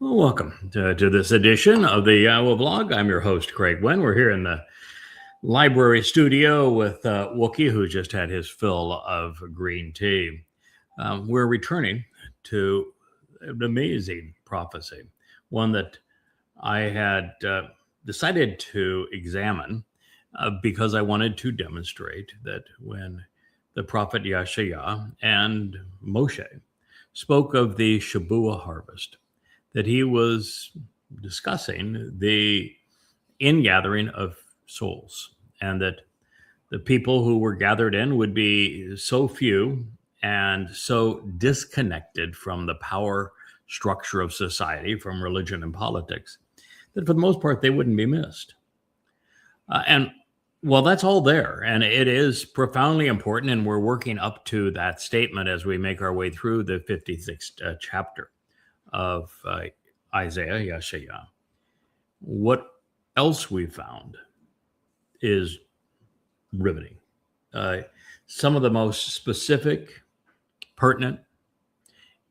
Well, welcome to this edition of the Iowa Blog. I'm your host, Craig Wynn. We're here in the library studio with Wookie, who just had his fill of green tea. We're returning to an amazing prophecy, one that I had decided to examine because I wanted to demonstrate that when the prophet Yeshaya and Moshe spoke of the Shabuah harvest, that he was discussing the ingathering of souls, and that the people who were gathered in would be so few and so disconnected from the power structure of society, from religion and politics, that for the most part they wouldn't be missed. And well, that's all there, and it is profoundly important, and we're working up to that statement as we make our way through the 56th chapter of Isaiah, Yeshaya. What else we found is riveting. Some of the most specific, pertinent,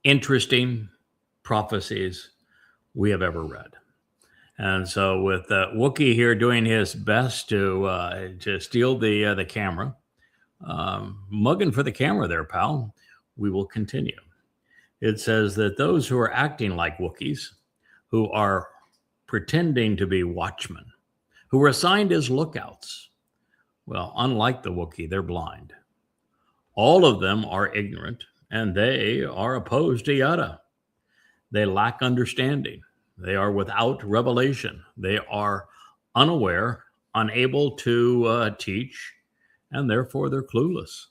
interesting prophecies we have ever read. And so with Wookie here doing his best to steal the camera, mugging for the camera there, pal, we will continue. It says that those who are acting like Wookiees, who are pretending to be watchmen, who were assigned as lookouts, well, unlike the Wookiee, they're blind. All of them are ignorant, and they are opposed to Yada. They lack understanding. They are without revelation. They are unaware, unable to teach, and therefore they're clueless.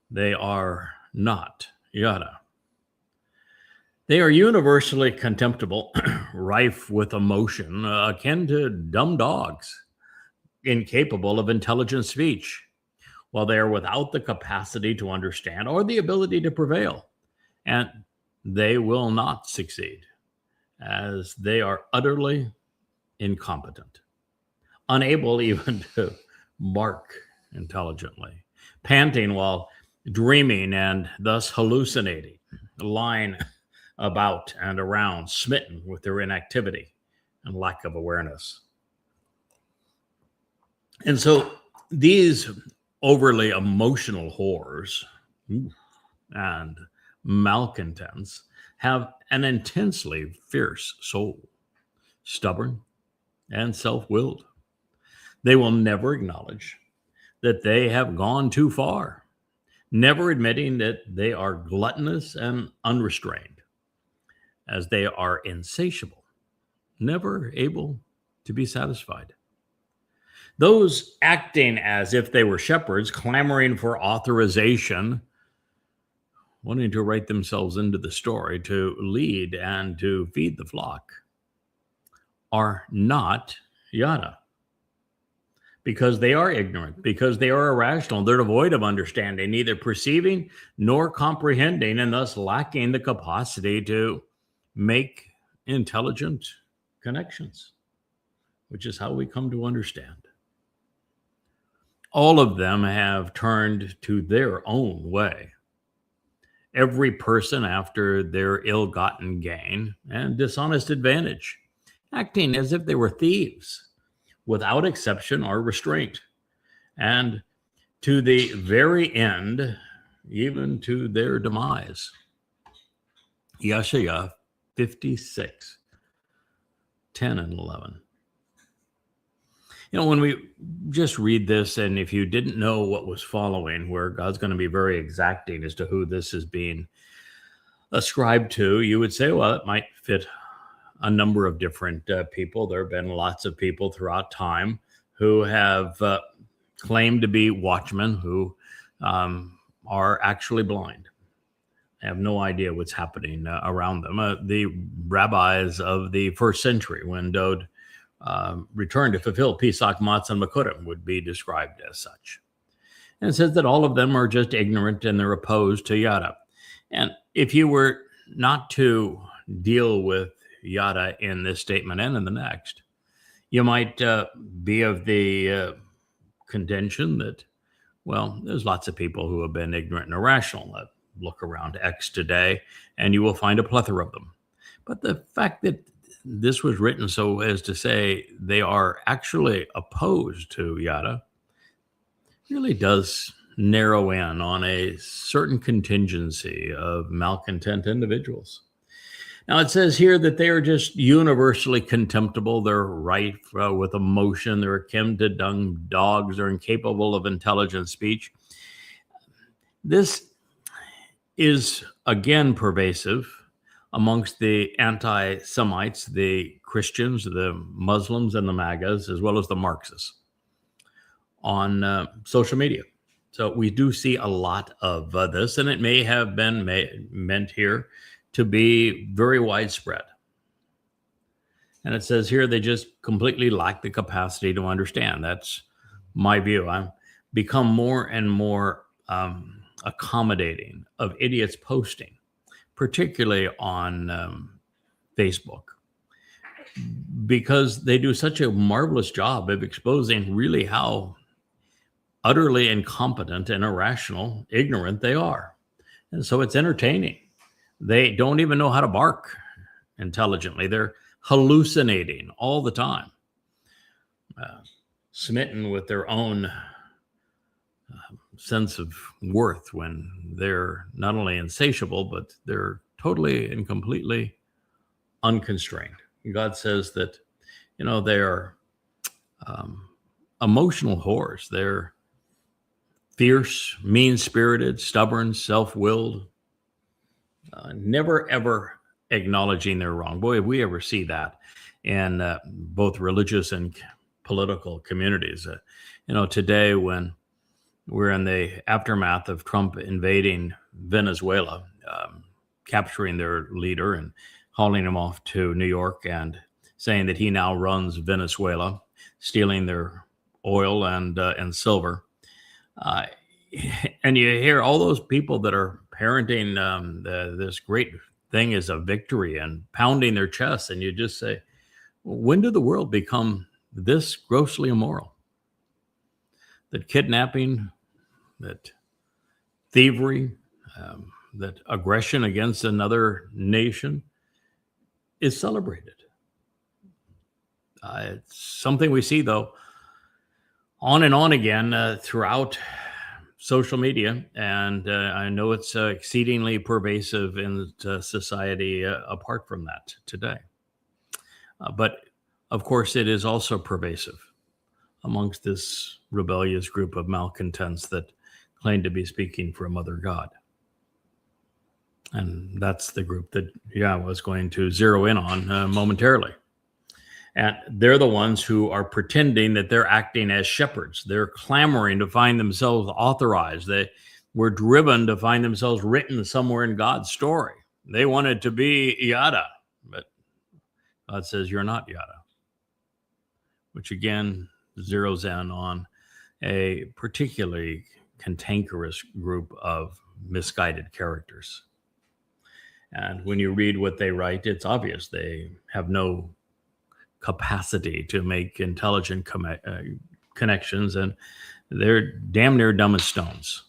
They are not Yada. They are universally contemptible, rife with emotion, akin to dumb dogs, incapable of intelligent speech, while they are without the capacity to understand or the ability to prevail. And they will not succeed, as they are utterly incompetent, unable even to mark intelligently, panting while dreaming and thus hallucinating, lying about and around, smitten with their inactivity and lack of awareness. And so these overly emotional whores and malcontents have an intensely fierce soul, stubborn and self-willed. They will never acknowledge that they have gone too far, never admitting that they are gluttonous and unrestrained, as they are insatiable, never able to be satisfied. Those acting as if they were shepherds, clamoring for authorization, wanting to write themselves into the story, to lead and to feed the flock, are not Yada. Because they are ignorant, because they are irrational, they're devoid of understanding, neither perceiving nor comprehending, and thus lacking the capacity to make intelligent connections, which is how we come to understand. All of them have turned to their own way, every person after their ill-gotten gain and dishonest advantage, acting as if they were thieves, without exception or restraint, and to the very end, even to their demise. Yeshaya 56, 10 and 11. You know, when we just read this, and if you didn't know what was following, where God's going to be very exacting as to who this is being ascribed to, you would say, well, it might fit a number of different people. There have been lots of people throughout time who have claimed to be watchmen who are actually blind. They have no idea what's happening around them. The rabbis of the first century, when Dode returned to fulfill Pesach, Matzah, and Makurim, would be described as such. And it says that all of them are just ignorant and they're opposed to Yada. And if you were not to deal with Yada in this statement and in the next, you might be of the contention that, well, there's lots of people who have been ignorant and irrational. Look around X today, and you will find a plethora of them. But the fact that this was written so as to say they are actually opposed to Yada really does narrow in on a certain contingency of malcontent individuals. Now, it says here that they are just universally contemptible. They're rife with emotion. They're akin to dumb dogs. They're incapable of intelligent speech. This is, again, pervasive amongst the anti-Semites, the Christians, the Muslims, and the MAGAs, as well as the Marxists on social media. So we do see a lot of this, and it may have been meant here to be very widespread. And it says here they just completely lack the capacity to understand. That's my view. I've become more and more accommodating of idiots posting, particularly on Facebook, because they do such a marvelous job of exposing really how utterly incompetent and irrational, ignorant they are. And so it's entertaining. They don't even know how to bark intelligently. They're hallucinating all the time, smitten with their own sense of worth when they're not only insatiable, but they're totally and completely unconstrained. God says that, they're emotional whores. They're fierce, mean-spirited, stubborn, self-willed, never, ever acknowledging they're wrong. Boy, if we ever see that in both religious and political communities. Today when we're in the aftermath of Trump invading Venezuela, capturing their leader and hauling him off to New York and saying that he now runs Venezuela, stealing their oil and silver. And you hear all those people that are parenting this great thing as a victory and pounding their chests, and you just say, when did the world become this grossly immoral? That kidnapping, that thievery, that aggression against another nation is celebrated. It's something we see, though, on and on again throughout social media, and I know it's exceedingly pervasive in society apart from that today. But of course, it is also pervasive amongst this rebellious group of malcontents that claim to be speaking for a mother God. And that's the group that I was going to zero in on momentarily. And they're the ones who are pretending that they're acting as shepherds. They're clamoring to find themselves authorized. They were driven to find themselves written somewhere in God's story. They wanted to be Yada, but God says, you're not Yada, which again zeroes in on a particularly cantankerous group of misguided characters. And when you read what they write, it's obvious they have no capacity to make intelligent connections, and they're damn near dumb as stones.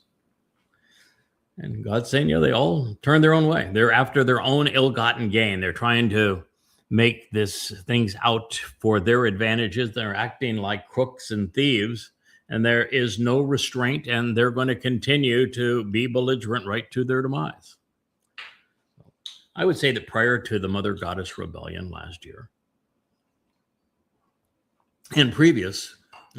And God's saying, they all turn their own way. They're after their own ill-gotten gain. They're trying to make things out for their advantages. They're acting like crooks and thieves, and there is no restraint, and they're going to continue to be belligerent right to their demise. I would say that prior to the Mother Goddess Rebellion last year, and previous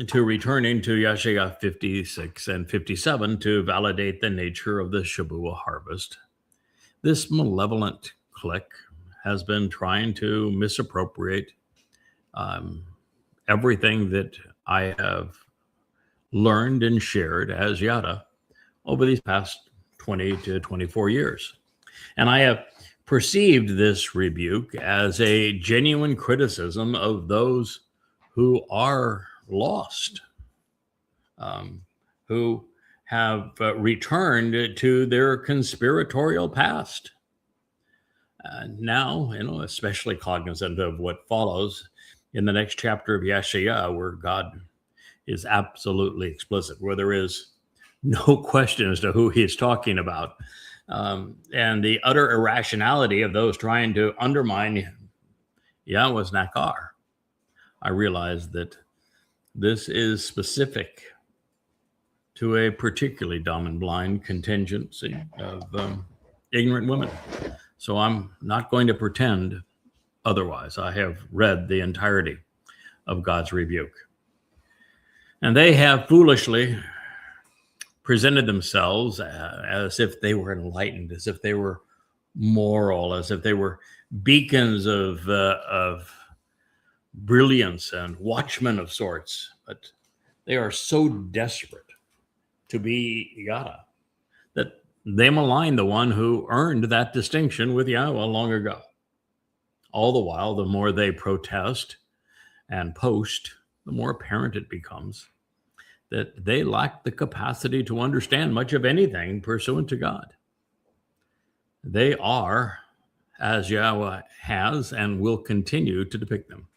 to returning to Yeshaya 56 and 57 to validate the nature of the Shabuah harvest, this malevolent clique has been trying to misappropriate everything that I have learned and shared as Yada over these past 20 to 24 years. And I have perceived this rebuke as a genuine criticism of those who are lost, who have returned to their conspiratorial past. Now, especially cognizant of what follows in the next chapter of Yeshaya, where God is absolutely explicit, where there is no question as to who he is talking about. and the utter irrationality of those trying to undermine Yahweh's Nakar, I realized that this is specific to a particularly dumb and blind contingency of ignorant women. So I'm not going to pretend otherwise. I have read the entirety of God's rebuke. And they have foolishly presented themselves as if they were enlightened, as if they were moral, as if they were beacons of brilliance and watchmen of sorts. But they are so desperate to be Yada that they malign the one who earned that distinction with Yahweh long ago. All the while, the more they protest and post, the more apparent it becomes that they lack the capacity to understand much of anything pursuant to God. They are, as Yahweh has and will continue to depict them,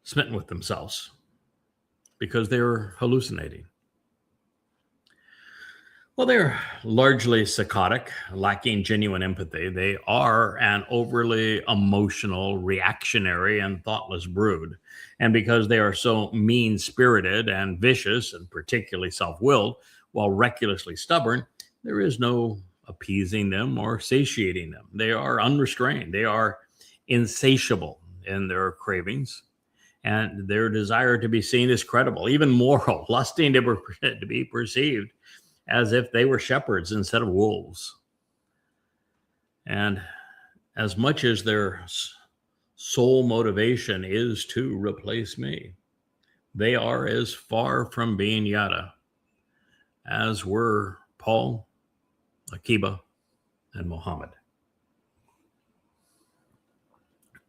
smitten with themselves because they're hallucinating. Well, they're largely psychotic, lacking genuine empathy. They are an overly emotional, reactionary, and thoughtless brood. And because they are so mean-spirited and vicious, and particularly self-willed, while recklessly stubborn, there is no appeasing them or satiating them. They are unrestrained. They are insatiable in their cravings, and their desire to be seen as credible, even moral, lusting to be perceived as if they were shepherds instead of wolves. And as much as their sole motivation is to replace me, they are as far from being Yada as were Paul, Akiba, and Muhammad.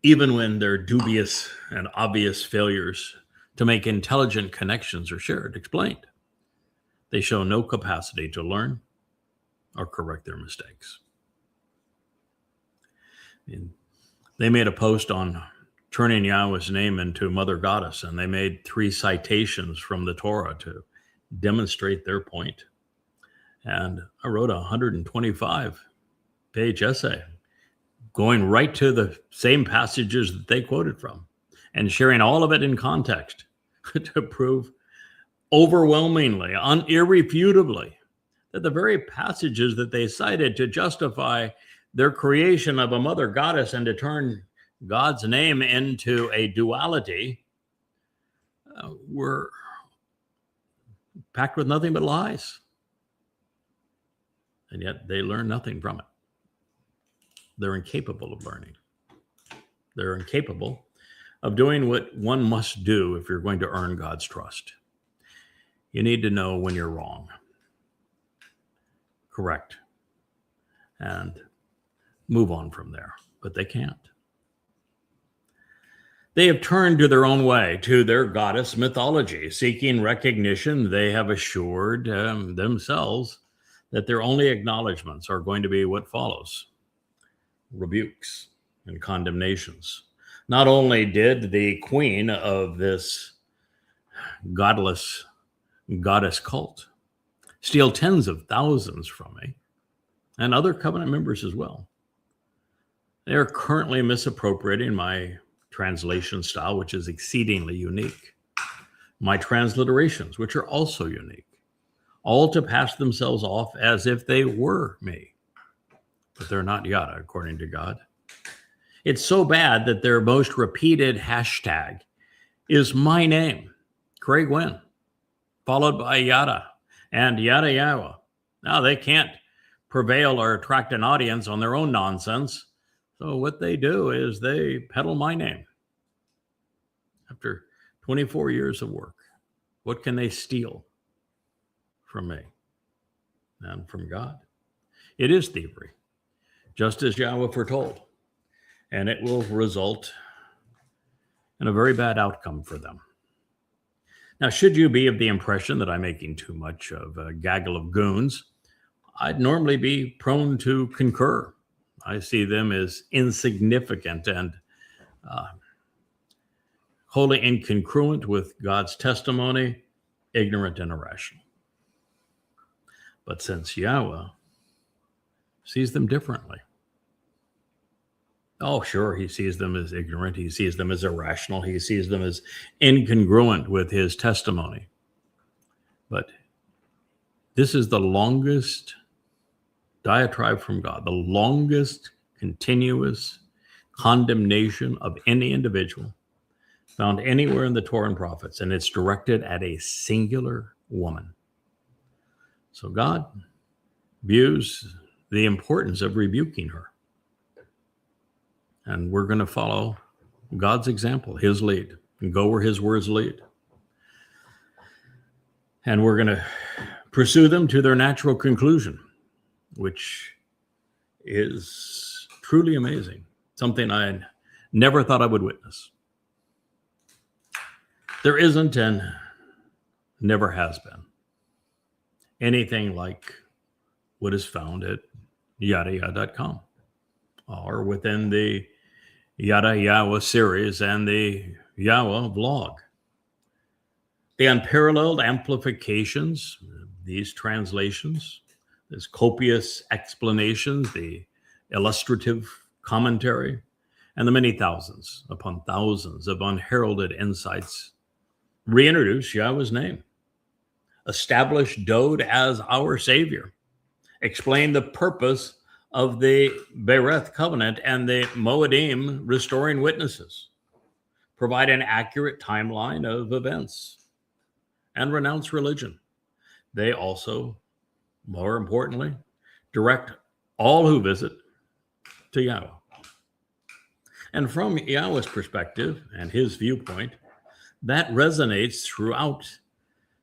Even when their dubious and obvious failures to make intelligent connections are shared, explained, they show no capacity to learn or correct their mistakes. They made a post on turning Yahweh's name into Mother Goddess, and they made 3 citations from the Torah to demonstrate their point. And I wrote a 125-page essay going right to the same passages that they quoted from and sharing all of it in context to prove overwhelmingly, irrefutably, that the very passages that they cited to justify their creation of a mother goddess and to turn God's name into a duality were packed with nothing but lies. And yet they learn nothing from it. They're incapable of learning. They're incapable of doing what one must do if you're going to earn God's trust. You need to know when you're wrong, correct, and move on from there. But they can't. They have turned to their own way, to their goddess mythology, seeking recognition. They have assured themselves that their only acknowledgments are going to be what follows: rebukes and condemnations. Not only did the queen of this goddess cult steal tens of thousands from me and other covenant members as well, they are currently misappropriating my translation style, which is exceedingly unique, my transliterations, which are also unique, all to pass themselves off as if they were me. But they're not Yada, according to God. It's so bad that their most repeated hashtag is my name, Craig Wynn, followed by Yada and Yada Yahweh. Now, they can't prevail or attract an audience on their own nonsense. So what they do is they peddle my name. After 24 years of work, what can they steal from me and from God? It is thievery, just as Yahweh foretold, and it will result in a very bad outcome for them. Now, should you be of the impression that I'm making too much of a gaggle of goons, I'd normally be prone to concur. I see them as insignificant and wholly incongruent with God's testimony, ignorant and irrational. But since Yahweh sees them differently. Oh, sure, he sees them as ignorant. He sees them as irrational. He sees them as incongruent with his testimony. But this is the longest diatribe from God, the longest continuous condemnation of any individual found anywhere in the Torah and prophets, and it's directed at a singular woman. So God views the importance of rebuking her. And we're going to follow God's example, his lead, and go where his words lead. And we're going to pursue them to their natural conclusion, which is truly amazing. Something I never thought I would witness. There isn't and never has been anything like what is found at yadayah.com or within the Yada Yahweh series and the Yahweh vlog. The unparalleled amplifications, these translations, these copious explanations, the illustrative commentary, and the many thousands upon thousands of unheralded insights reintroduce Yahweh's name, establish Dode as our Savior, explain the purpose of the Bereth covenant and the Moedim restoring witnesses, provide an accurate timeline of events, and renounce religion. They also, more importantly, direct all who visit to Yahweh. And from Yahweh's perspective and his viewpoint, that resonates throughout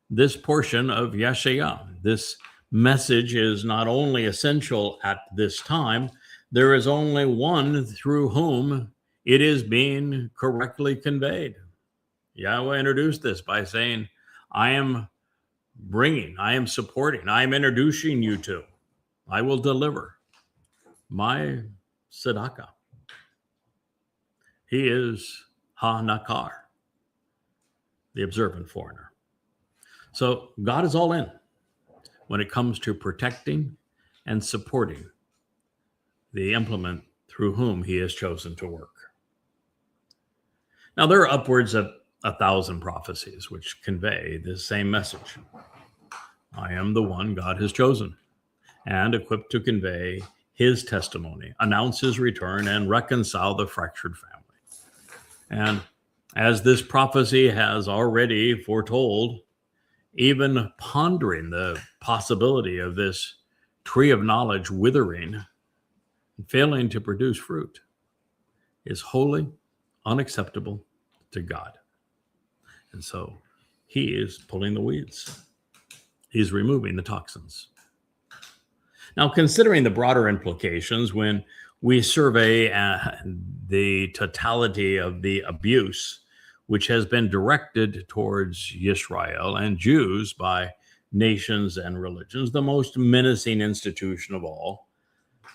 this portion of Yeshayah. This message is not only essential at this time, there is only one through whom it is being correctly conveyed. Yahweh introduced this by saying, I am supporting, I am introducing you to, I will deliver my tzedakah. He is Ha-Nakar, the observant foreigner. So God is all in when it comes to protecting and supporting the implement through whom he has chosen to work. Now, there are upwards of 1,000 prophecies which convey this same message. I am the one God has chosen and equipped to convey his testimony, announce his return, and reconcile the fractured family. And as this prophecy has already foretold, even pondering the possibility of this tree of knowledge withering and failing to produce fruit is wholly unacceptable to God. And so he is pulling the weeds. He's removing the toxins. Now, considering the broader implications, when we survey the totality of the abuse which has been directed towards Yisrael and Jews by nations and religions, the most menacing institution of all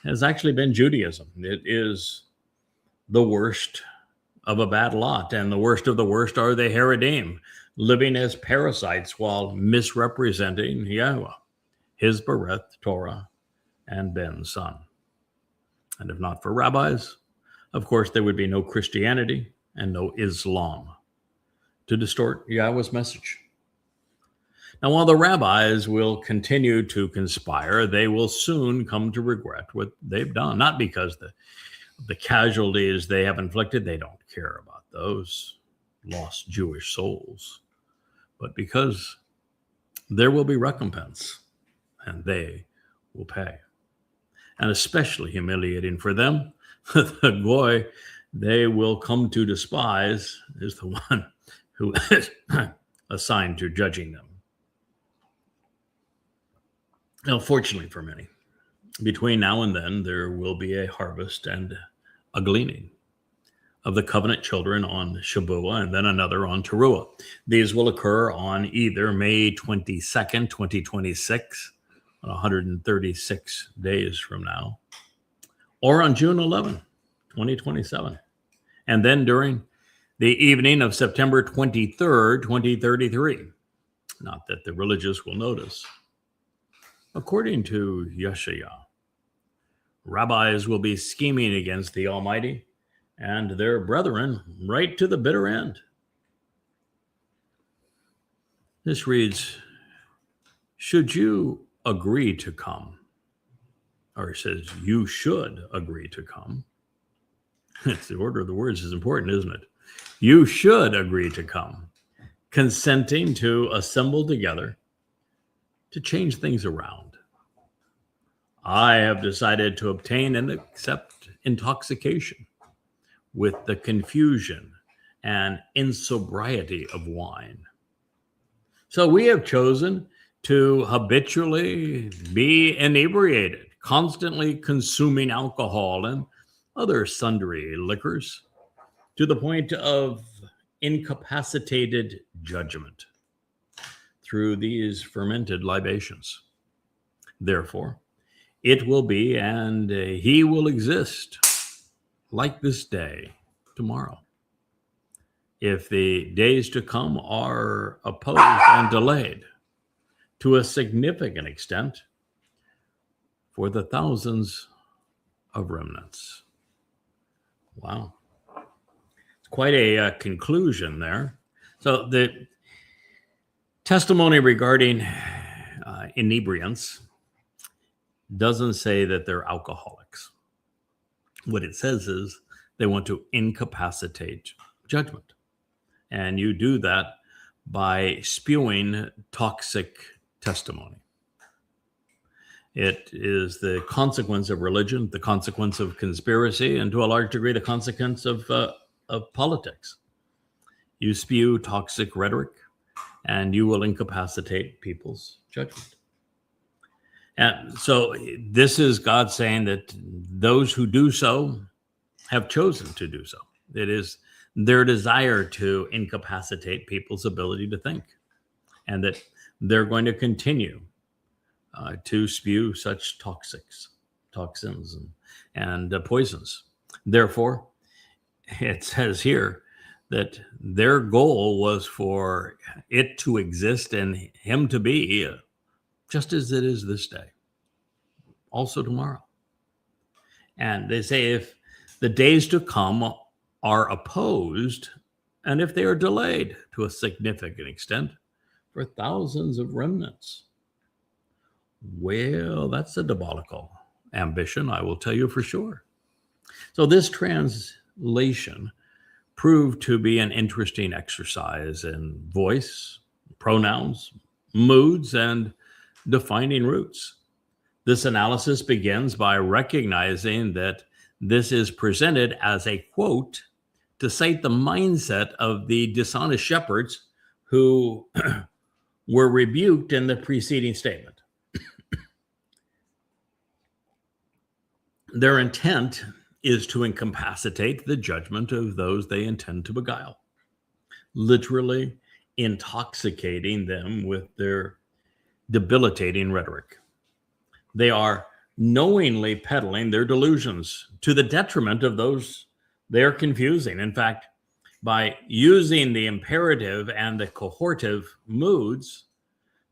has actually been Judaism. It is the worst of a bad lot, and the worst of the worst are the Haredim, living as parasites while misrepresenting Yahweh, his Bereth, Torah, and Ben's son. And if not for rabbis, of course, there would be no Christianity and no Islam to distort Yahweh's message. Now, while the rabbis will continue to conspire, they will soon come to regret what they've done, not because the casualties they have inflicted, they don't care about those lost Jewish souls, but because there will be recompense and they will pay. And especially humiliating for them, the goy they will come to despise is the one who is assigned to judging them. Now, fortunately for many, between now and then, there will be a harvest and a gleaning of the covenant children on Shabuah and then another on Teruah. These will occur on either May 22nd, 2026, 136 days from now, or on June 11, 2027. And then during the evening of September 23rd, 2033. Not that the religious will notice. According to Yeshayah, Rabbis will be scheming against the Almighty and their brethren right to the bitter end. This reads, should you agree to come? Or it says, you should agree to come. It's the order of the words is important, isn't it? You should agree to come, consenting to assemble together to change things around. I have decided to obtain and accept intoxication with the confusion and insobriety of wine. So we have chosen to habitually be inebriated, constantly consuming alcohol and other sundry liquors to the point of incapacitated judgment through these fermented libations. Therefore, it will be, and he will exist like this day tomorrow. If the days to come are opposed and delayed to a significant extent for the thousands of remnants. Wow. It's quite a conclusion there. So the testimony regarding inebriants doesn't say that they're alcoholics. What it says is they want to incapacitate judgment. And you do that by spewing toxic testimony. It is the consequence of religion, the consequence of conspiracy, and to a large degree, the consequence of politics. You spew toxic rhetoric, and you will incapacitate people's judgment. And so this is God saying that those who do so have chosen to do so. It is their desire to incapacitate people's ability to think, and that they're going to continue to spew such toxins and poisons. Therefore, it says here that their goal was for it to exist and him to be just as it is this day, also tomorrow. And they say if the days to come are opposed, and if they are delayed to a significant extent for thousands of remnants, well, that's a diabolical ambition, I will tell you for sure. So this translation proved to be an interesting exercise in voice, pronouns, moods, and defining roots. This analysis begins by recognizing that this is presented as a quote to cite the mindset of the dishonest shepherds who were rebuked in the preceding statement. Their intent is to incapacitate the judgment of those they intend to beguile, literally intoxicating them with their debilitating rhetoric. They are knowingly peddling their delusions to the detriment of those they're confusing. In fact, by using the imperative and the cohortive moods,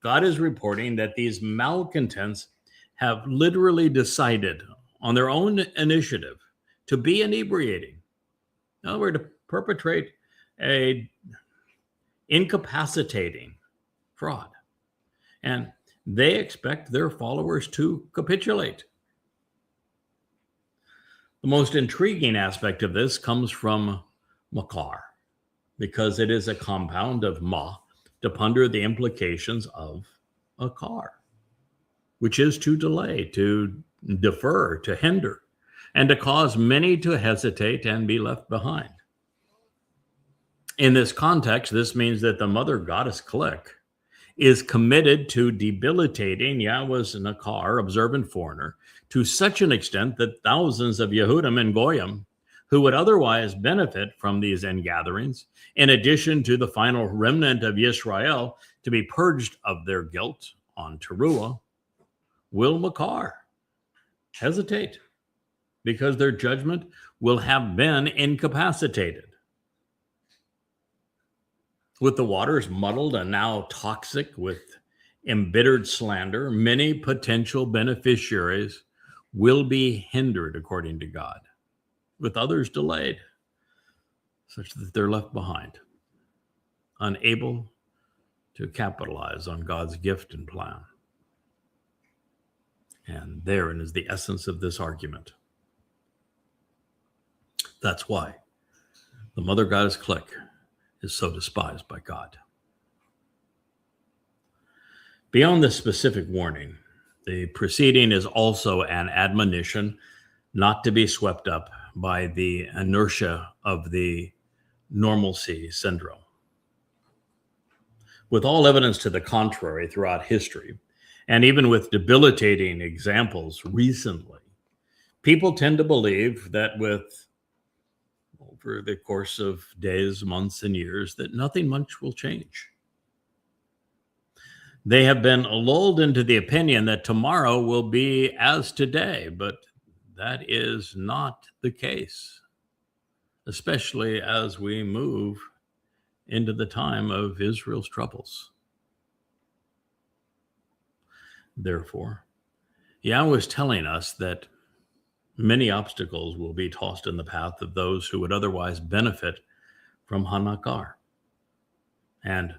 God is reporting that these malcontents have literally decided on their own initiative to be inebriating. In other words, to perpetrate a incapacitating fraud. And they expect their followers to capitulate. The most intriguing aspect of this comes from makar, because it is a compound of ma to ponder the implications of a car, which is to delay, to defer, to hinder, and to cause many to hesitate and be left behind. In this context, this means that the mother goddess clique is committed to debilitating Yahweh's Nakar, observant foreigner, to such an extent that thousands of Yehudim and Goyim, who would otherwise benefit from these ingatherings, in addition to the final remnant of Yisrael to be purged of their guilt on Teruah, will makar, hesitate, because their judgment will have been incapacitated. With the waters muddled and now toxic with embittered slander, many potential beneficiaries will be hindered according to God, with others delayed, such that they're left behind, unable to capitalize on God's gift and plan. And therein is the essence of this argument. That's why the mother goddess clique is so despised by God. Beyond this specific warning, the proceeding is also an admonition not to be swept up by the inertia of the normalcy syndrome. With all evidence to the contrary throughout history, and even with debilitating examples recently, people tend to believe that over the course of days, months, and years, that nothing much will change. They have been lulled into the opinion that tomorrow will be as today, but that is not the case, especially as we move into the time of Israel's troubles. Therefore, Yahweh is telling us that many obstacles will be tossed in the path of those who would otherwise benefit from Hanakar, and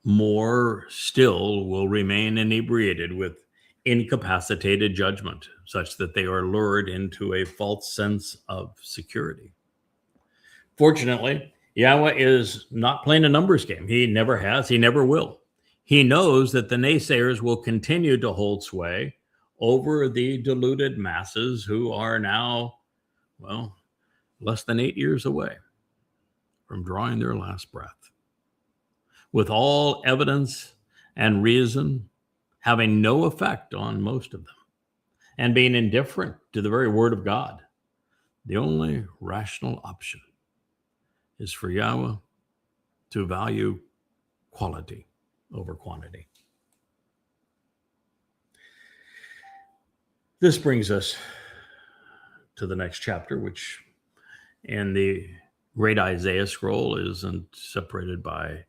more still will remain inebriated with incapacitated judgment, such that they are lured into a false sense of security. Fortunately, Yahweh is not playing a numbers game. He never has, he never will. He knows that the naysayers will continue to hold sway over the deluded masses who are now, less than 8 years away from drawing their last breath. With all evidence and reason having no effect on most of them, and being indifferent to the very word of God, the only rational option is for Yahweh to value quality over quantity. This brings us to the next chapter, which in the great Isaiah scroll isn't separated by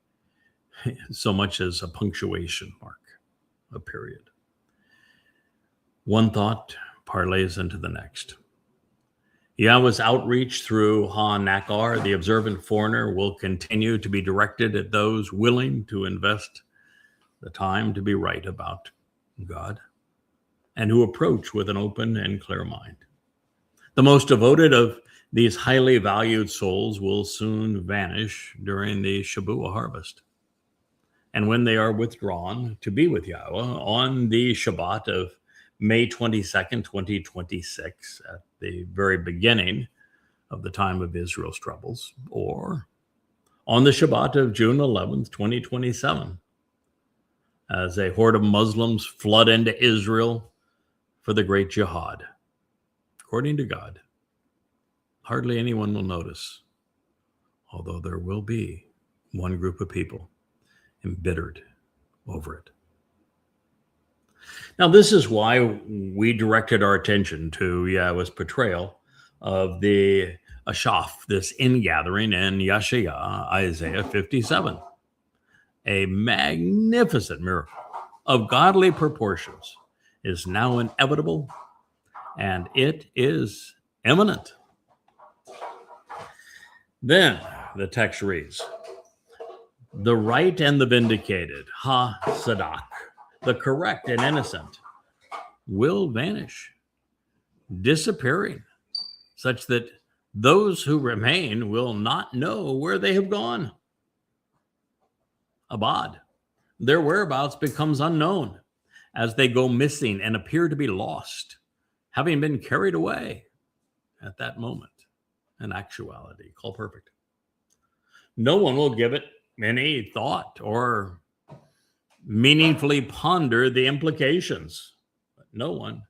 so much as a punctuation mark, a period. One thought parlays into the next. Yahweh's outreach through Ha-Nakar, the observant foreigner, will continue to be directed at those willing to invest the time to be right about God, and who approach with an open and clear mind. The most devoted of these highly valued souls will soon vanish during the Shabua harvest. And when they are withdrawn to be with Yahweh on the Shabbat of May 22nd, 2026, at the very beginning of the time of Israel's troubles, or on the Shabbat of June 11th, 2027, as a horde of Muslims flood into Israel for the great jihad. According to God, hardly anyone will notice, although there will be one group of people embittered over it. Now, this is why we directed our attention to Yahweh's portrayal of the Ashaf, this ingathering in Yeshaya, Isaiah 57. A magnificent miracle of godly proportions is now inevitable, and it is imminent. Then the text reads, the right and the vindicated, Ha-Sadak, the correct and innocent, will vanish, disappearing, such that those who remain will not know where they have gone. Abad, their whereabouts becomes unknown as they go missing and appear to be lost, having been carried away at that moment. An actuality, call perfect. No one will give it any thought or meaningfully ponder the implications. But no one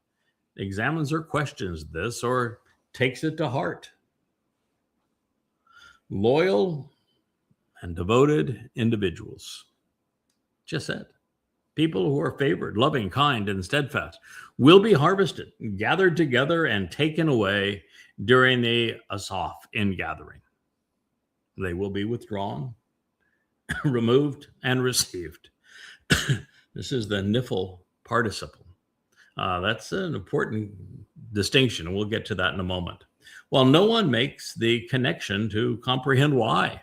examines or questions this or takes it to heart. Loyal and devoted individuals, just said, people who are favored, loving, kind, and steadfast, will be harvested, gathered together, and taken away during the Asaf ingathering. They will be withdrawn, removed, and received. This is the nifl participle. That's an important distinction. We'll get to that in a moment. While no one makes the connection to comprehend why.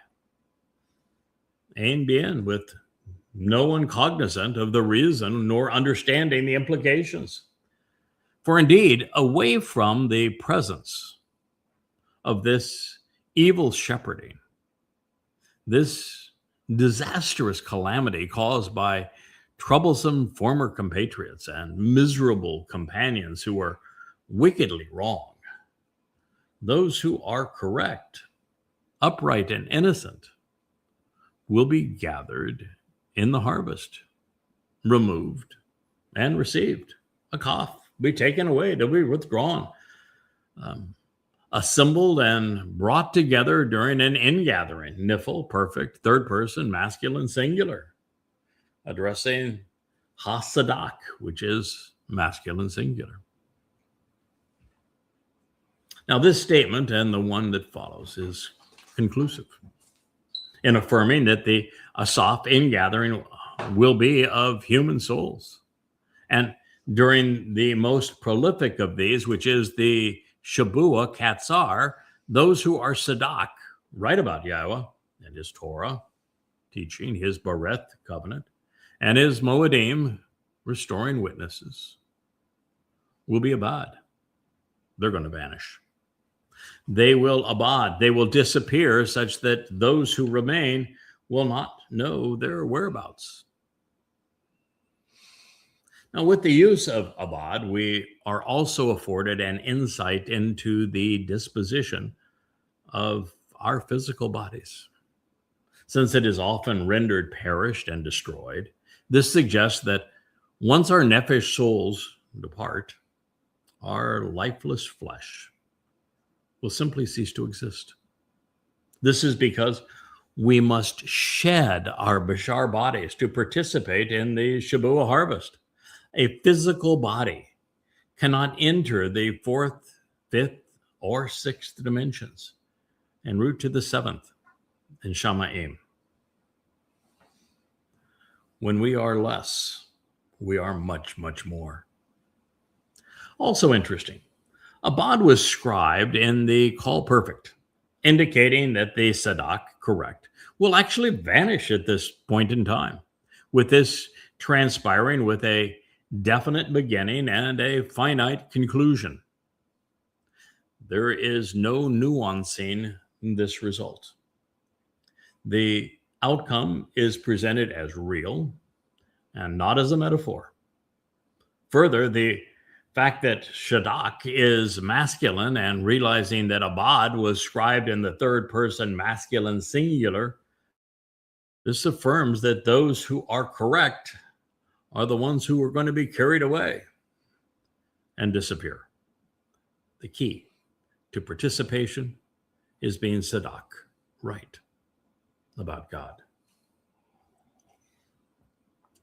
A and B, with no one cognizant of the reason nor understanding the implications. For indeed, away from the presence of this evil shepherding, this disastrous calamity caused by troublesome former compatriots and miserable companions who are wickedly wrong, those who are correct, upright, and innocent will be gathered in the harvest, removed and received. A cough be taken away, to be withdrawn, assembled and brought together during an ingathering, niphal, perfect, third person, masculine, singular, addressing hasadak, which is masculine, singular. Now, this statement and the one that follows is conclusive in affirming that the Asaph ingathering will be of human souls. And during the most prolific of these, which is the Shabua Katzar, those who are Sadak, right about Yahweh and his Torah, teaching his Bareth covenant, and his Moedim, restoring witnesses, will be Abad. They're going to vanish. They will abad, they will disappear, such that those who remain will not know their whereabouts. Now, with the use of abad, we are also afforded an insight into the disposition of our physical bodies. Since it is often rendered perished and destroyed, this suggests that once our nephesh souls depart, our lifeless flesh will simply cease to exist. This is because we must shed our Bashar bodies to participate in the Shabua harvest. A physical body cannot enter the fourth, fifth, or sixth dimensions en route to the seventh in Shamaim. When we are less, we are much, much more. Also interesting, Abad was scribed in the call perfect, indicating that the Sadak, correct, will actually vanish at this point in time, with this transpiring with a definite beginning and a finite conclusion. There is no nuancing this result. The outcome is presented as real and not as a metaphor. Further, the fact that Shadak is masculine and realizing that Abad was scribed in the third person masculine singular, this affirms that those who are correct are the ones who are going to be carried away and disappear. The key to participation is being Sadak, right, about God,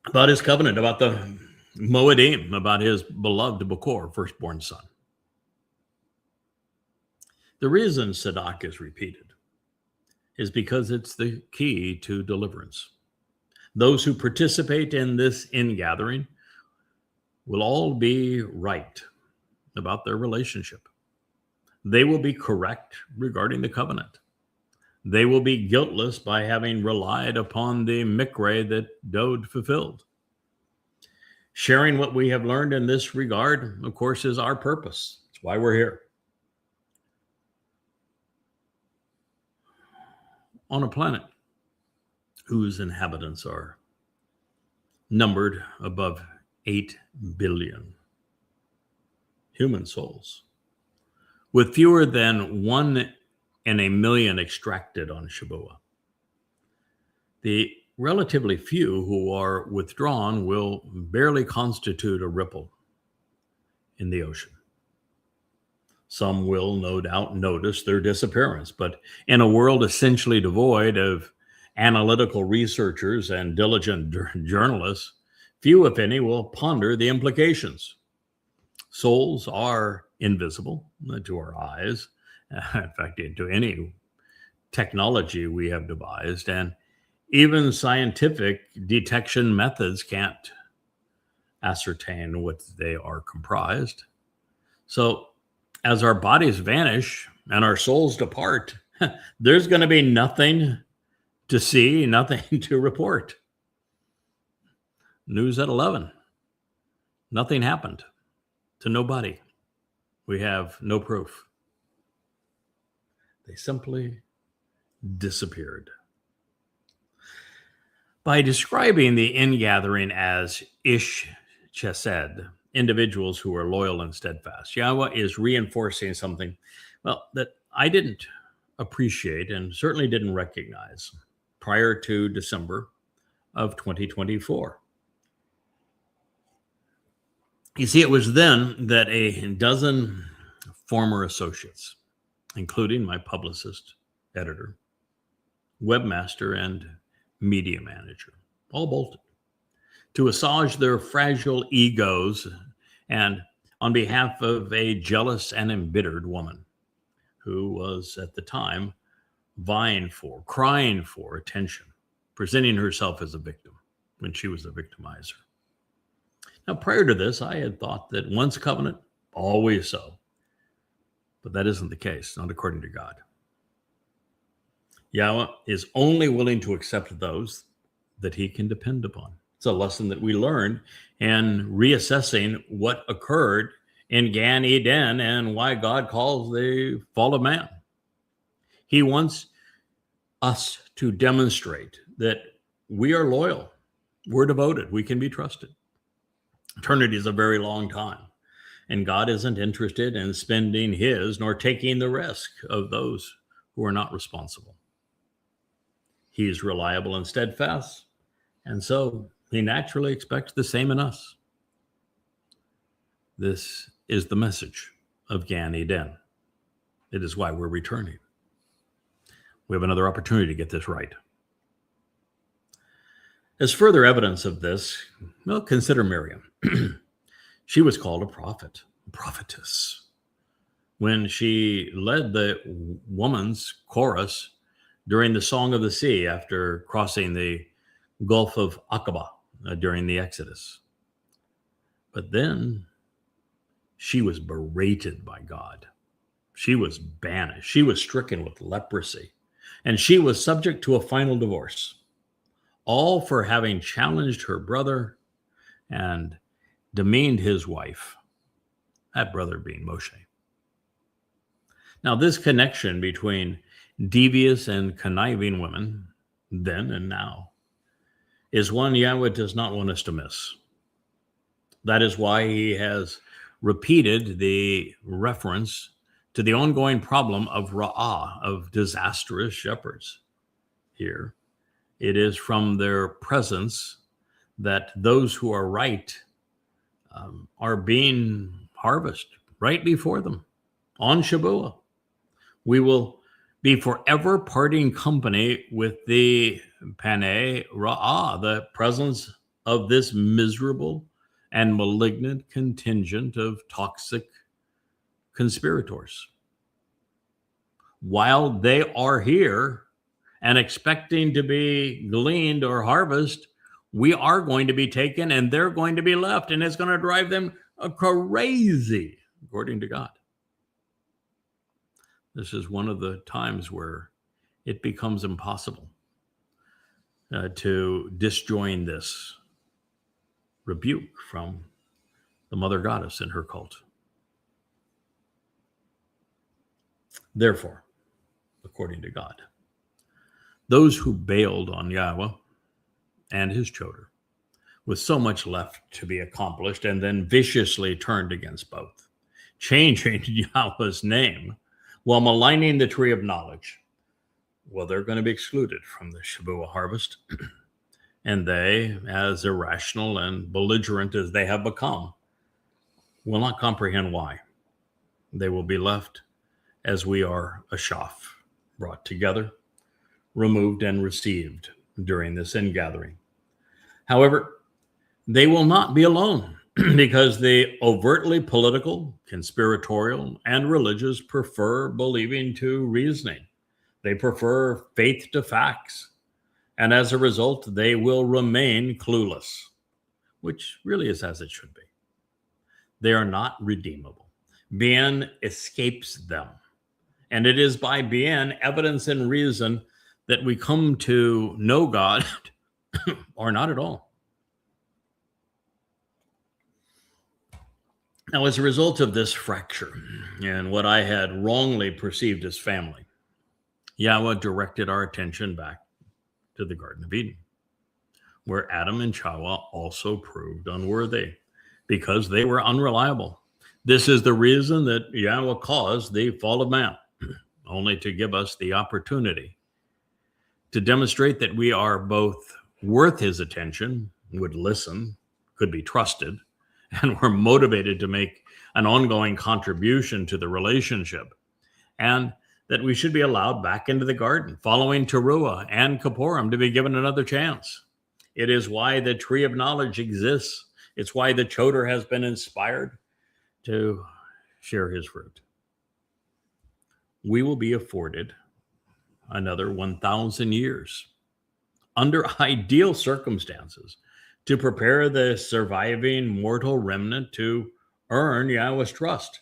about his covenant, about the Moedim, about his beloved Bakor, firstborn son. The reason Sadak is repeated is because it's the key to deliverance. Those who participate in this ingathering will all be right about their relationship. They will be correct regarding the covenant. They will be guiltless by having relied upon the mikre that Dode fulfilled. Sharing what we have learned in this regard, of course, is our purpose. It's why we're here. On a planet whose inhabitants are numbered above 8 billion human souls, with fewer than 1 in a million extracted on Shabua, the relatively few who are withdrawn will barely constitute a ripple in the ocean. Some will no doubt notice their disappearance, but in a world essentially devoid of analytical researchers and diligent journalists, few, if any, will ponder the implications. Souls are invisible to our eyes, in fact, to any technology we have devised, and even scientific detection methods can't ascertain what they are comprised. So as our bodies vanish and our souls depart, there's going to be nothing to see, nothing to report. News at 11. Nothing happened to nobody. We have no proof. They simply disappeared. By describing the ingathering as Ish Chesed, individuals who are loyal and steadfast, Yahweh is reinforcing something, well, that I didn't appreciate and certainly didn't recognize prior to December of 2024. You see, it was then that a dozen former associates, including my publicist, editor, webmaster, and media manager, all bolted to assuage their fragile egos and on behalf of a jealous and embittered woman who was at the time crying for attention, presenting herself as a victim when she was a victimizer. Now, prior to this, I had thought that once covenant, always so. But that isn't the case, not according to God. Yahweh is only willing to accept those that he can depend upon. It's a lesson that we learned in reassessing what occurred in Gan Eden and why God calls the fall of man. He wants us to demonstrate that we are loyal, we're devoted, we can be trusted. Eternity is a very long time, and God isn't interested in spending his nor taking the risk of those who are not responsible. He is reliable and steadfast, and so he naturally expects the same in us. This is the message of Gan Eden. It is why we're returning. We have another opportunity to get this right. As further evidence of this, well, consider Miriam. She was called a prophet, a prophetess, when she led the woman's chorus during the Song of the Sea after crossing the Gulf of Aqaba during the Exodus. But then she was berated by God. She was banished. She was stricken with leprosy, and she was subject to a final divorce, all for having challenged her brother and demeaned his wife, that brother being Moshe. Now, this connection between devious and conniving women, then and now, is one Yahweh does not want us to miss. That is why he has repeated the reference to the ongoing problem of Ra'ah, of disastrous shepherds. Here, it is from their presence that those who are right are being harvested right before them on Shabuah. We will be forever parting company with the Panei Ra'ah, the presence of this miserable and malignant contingent of toxic conspirators. While they are here and expecting to be gleaned or harvested, we are going to be taken and they're going to be left, and it's going to drive them crazy, according to God. This is one of the times where it becomes impossible to disjoin this rebuke from the mother goddess and her cult. Therefore, according to God, those who bailed on Yahweh and his choder, with so much left to be accomplished, and then viciously turned against both, changing Yahweh's name while maligning the tree of knowledge, well, they're going to be excluded from the Shabuah harvest. And they, as irrational and belligerent as they have become, will not comprehend why. They will be left as we are a shaf, brought together, removed, and received during this ingathering. However, they will not be alone because the overtly political, conspiratorial, and religious prefer believing to reasoning. They prefer faith to facts. And as a result, they will remain clueless, which really is as it should be. They are not redeemable. Bien escapes them. And it is by bien, evidence and reason, that we come to know God or not at all. Now, as a result of this fracture and what I had wrongly perceived as family, Yahweh directed our attention back to the Garden of Eden, where Adam and Chava also proved unworthy because they were unreliable. This is the reason that Yahweh caused the fall of man, only to give us the opportunity to demonstrate that we are both worth his attention, would listen, could be trusted, and were motivated to make an ongoing contribution to the relationship, and that we should be allowed back into the garden, following Teruah and Kippurim, to be given another chance. It is why the tree of knowledge exists. It's why the Choder has been inspired to share his fruit. We will be afforded another 1,000 years under ideal circumstances to prepare the surviving mortal remnant to earn Yahweh's trust,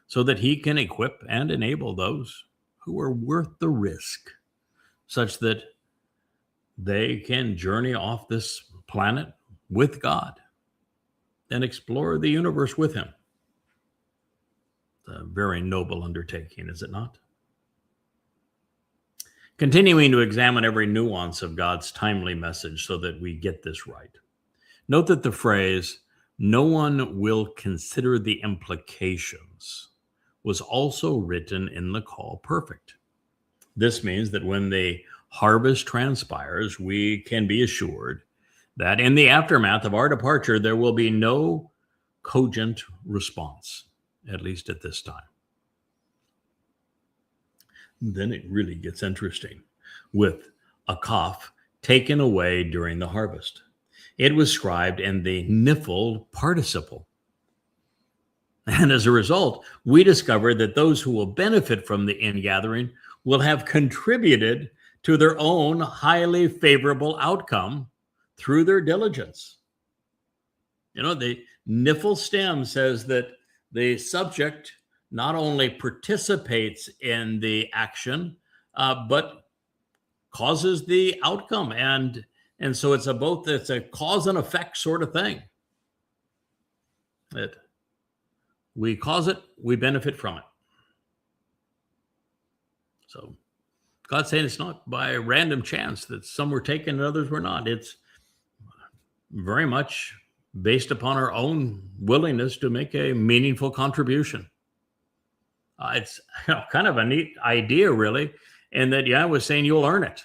so that he can equip and enable those who are worth the risk, such that they can journey off this planet with God and explore the universe with him. It's a very noble undertaking, is it not? Continuing to examine every nuance of God's timely message so that we get this right. Note that the phrase, "no one will consider the implications," was also written in the call perfect. This means that when the harvest transpires, we can be assured that in the aftermath of our departure, there will be no cogent response, at least at this time. Then it really gets interesting with a kaf taken away during the harvest. It was scribed in the niphal participle. And as a result, we discovered that those who will benefit from the ingathering will have contributed to their own highly favorable outcome through their diligence. You know, the niphal stem says that the subject not only participates in the action, but causes the outcome. And so it's a cause and effect sort of thing. That we cause it, we benefit from it. So God's saying it's not by random chance that some were taken and others were not. It's very much based upon our own willingness to make a meaningful contribution. It's kind of a neat idea, really, and that Yahweh was saying you'll earn it.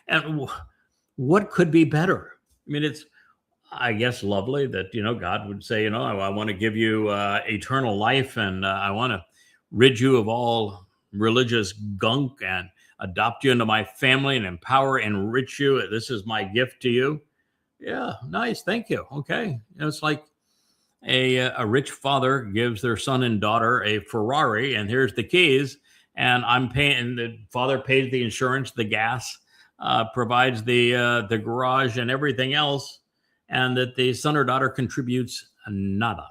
And what could be better? I mean, it's, I guess, lovely that, God would say, I want to give you eternal life, and I want to rid you of all religious gunk and adopt you into my family and empower, enrich you. This is my gift to you. Yeah, nice. Thank you. Okay. It's like a rich father gives their son and daughter a Ferrari, and here's the keys, and I'm paying, and the father pays the insurance, the gas, provides the garage and everything else, and that the son or daughter contributes nada.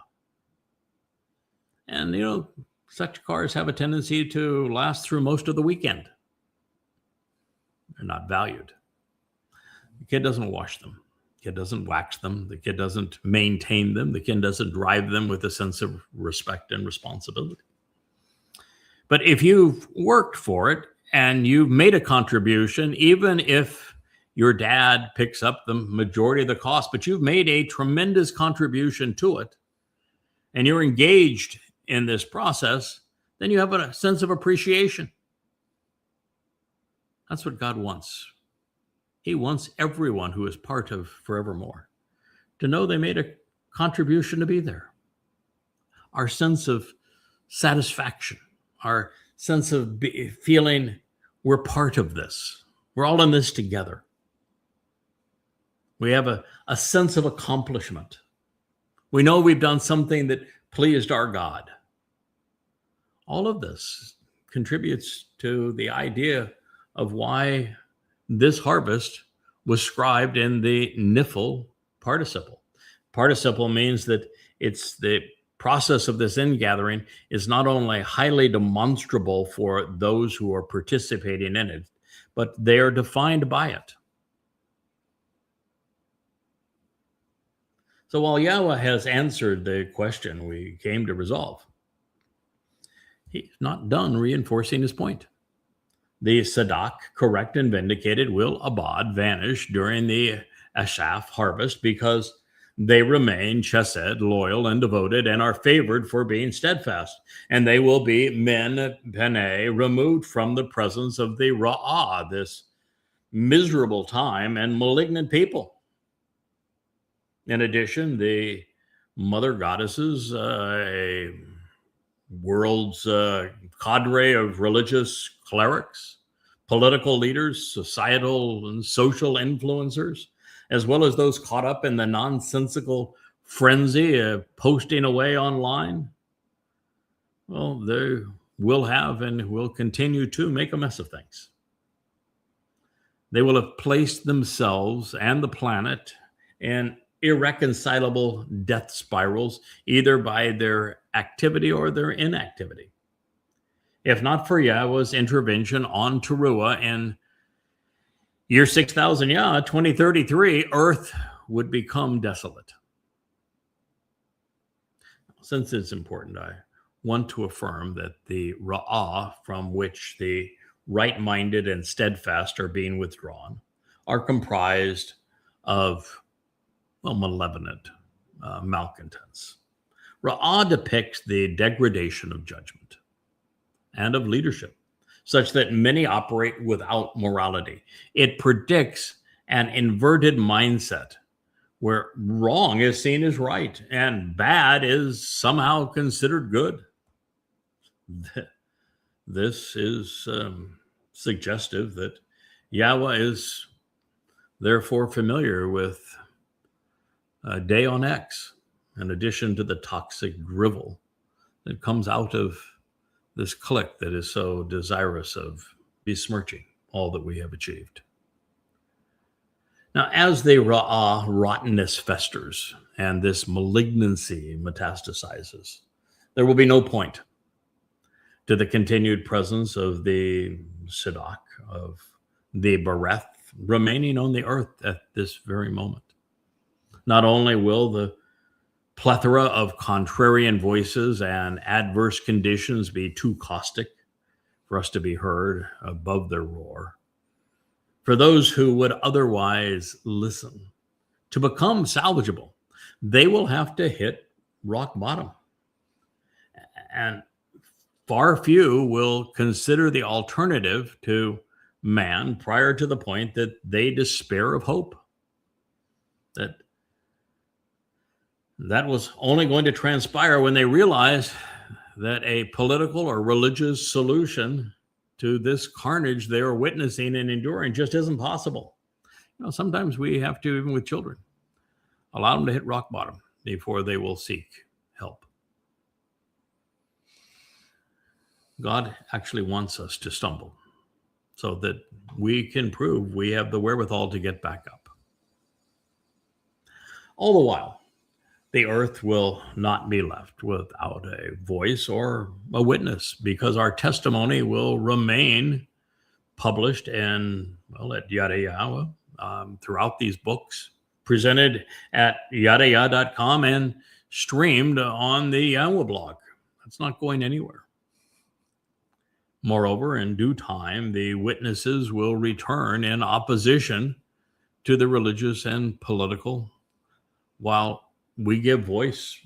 And, such cars have a tendency to last through most of the weekend. They're not valued. The kid doesn't wash them. The kid doesn't wax them. The kid doesn't maintain them. The kid doesn't drive them with a sense of respect and responsibility. But if you've worked for it and you've made a contribution, even if your dad picks up the majority of the cost, but you've made a tremendous contribution to it, and you're engaged in this process, then you have a sense of appreciation. That's what God wants. He wants everyone who is part of Forevermore to know they made a contribution to be there. Our sense of satisfaction, our sense of feeling we're part of this. We're all in this together. We have a sense of accomplishment. We know we've done something that pleased our God. All of this contributes to the idea of why this harvest was scribed in the niphal participle. Participle means that it's the process of this ingathering is not only highly demonstrable for those who are participating in it, but they are defined by it. So while Yahweh has answered the question we came to resolve, he's not done reinforcing his point. The Sadak, correct and vindicated, will abad, vanish during the Ashaf harvest because they remain chesed, loyal and devoted, and are favored for being steadfast. And they will be men, peneh, removed from the presence of the Ra'ah, this miserable time and malignant people. In addition, the mother goddesses, a world's cadre of religious clerics, political leaders, societal and social influencers, as well as those caught up in the nonsensical frenzy of posting away online, well, they will have and will continue to make a mess of things. They will have placed themselves and the planet in irreconcilable death spirals, either by their activity or their inactivity. If not for Yahweh's intervention on Teruah in year 6000 Yah, 2033, Earth would become desolate. Since it's important, I want to affirm that the Ra'ah from which the right-minded and steadfast are being withdrawn are comprised of, well, malevolent malcontents. Ra'ah depicts the degradation of judgment and of leadership, such that many operate without morality. It predicts an inverted mindset where wrong is seen as right and bad is somehow considered good. This is suggestive that Yahweh is therefore familiar with Day on X, in addition to the toxic drivel that comes out of this clique that is so desirous of besmirching all that we have achieved. Now, as the Ra'ah rottenness festers and this malignancy metastasizes, there will be no point to the continued presence of the Sadak, of the Bereth, remaining on the earth at this very moment. Not only will the plethora of contrarian voices and adverse conditions be too caustic for us to be heard above their roar, for those who would otherwise listen, to become salvageable, they will have to hit rock bottom. And far few will consider the alternative to man prior to the point that they despair of hope. That was only going to transpire when they realized that a political or religious solution to this carnage they are witnessing and enduring just isn't possible. You know, sometimes we have to, even with children, allow them to hit rock bottom before they will seek help. God actually wants us to stumble so that we can prove we have the wherewithal to get back up. All the while, the earth will not be left without a voice or a witness, because our testimony will remain published and, well, at Yada Yahweh, throughout these books, presented at yadayah.com and streamed on the Yahweh blog. That's not going anywhere. Moreover, in due time, the witnesses will return in opposition to the religious and political, while we give voice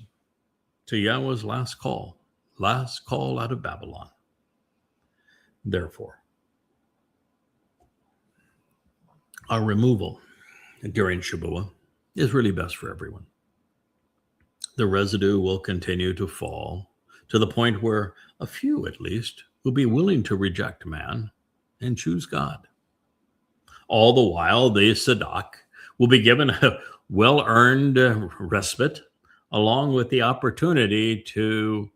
to Yahweh's last call out of Babylon. Therefore, our removal during Shabuah is really best for everyone. The residue will continue to fall to the point where a few, at least, will be willing to reject man and choose God. All the while, the Sadak will be given a well-earned respite, along with the opportunity to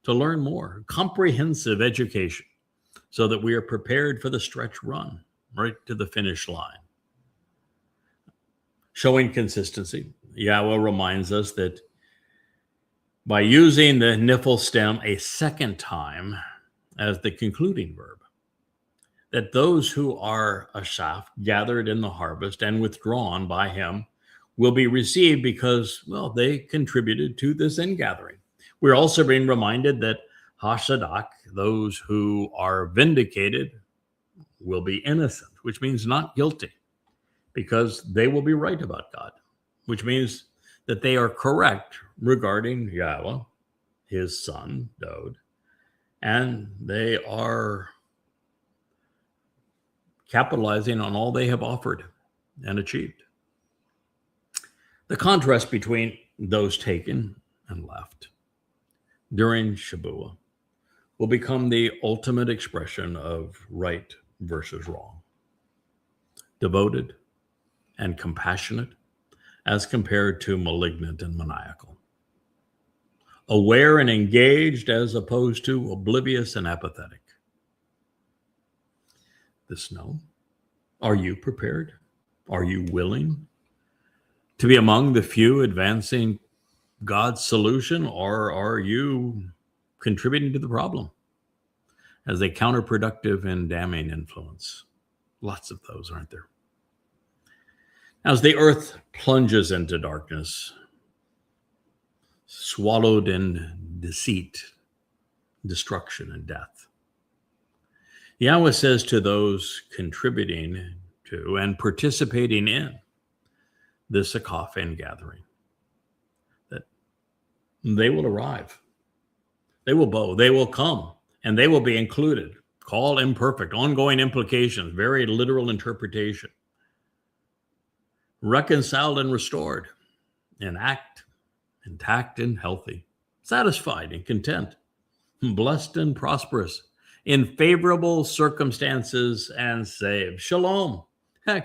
learn more, comprehensive education, so that we are prepared for the stretch run right to the finish line. Showing consistency, Yahweh reminds us that by using the nifl stem a second time as the concluding verb, that those who are asaph, gathered in the harvest and withdrawn by him, will be received because, well, they contributed to this ingathering. We're also being reminded that hasadak, those who are vindicated, will be innocent, which means not guilty, because they will be right about God, which means that they are correct regarding Yahweh, his son, Dod, and they are capitalizing on all they have offered and achieved. The contrast between those taken and left during Shabuah will become the ultimate expression of right versus wrong, devoted and compassionate as compared to malignant and maniacal, aware and engaged as opposed to oblivious and apathetic. This no. Are you prepared? Are you willing to be among the few advancing God's solution, or are you contributing to the problem as a counterproductive and damning influence? Lots of those, aren't there? As the earth plunges into darkness, swallowed in deceit, destruction, and death, Yahweh says to those contributing to and participating in this Akaf gathering that they will arrive, they will bow, they will come, and they will be included. Called imperfect, ongoing implications, very literal interpretation. Reconciled and restored, in act, intact and healthy, satisfied and content, blessed and prosperous, in favorable circumstances and saved. Shalom,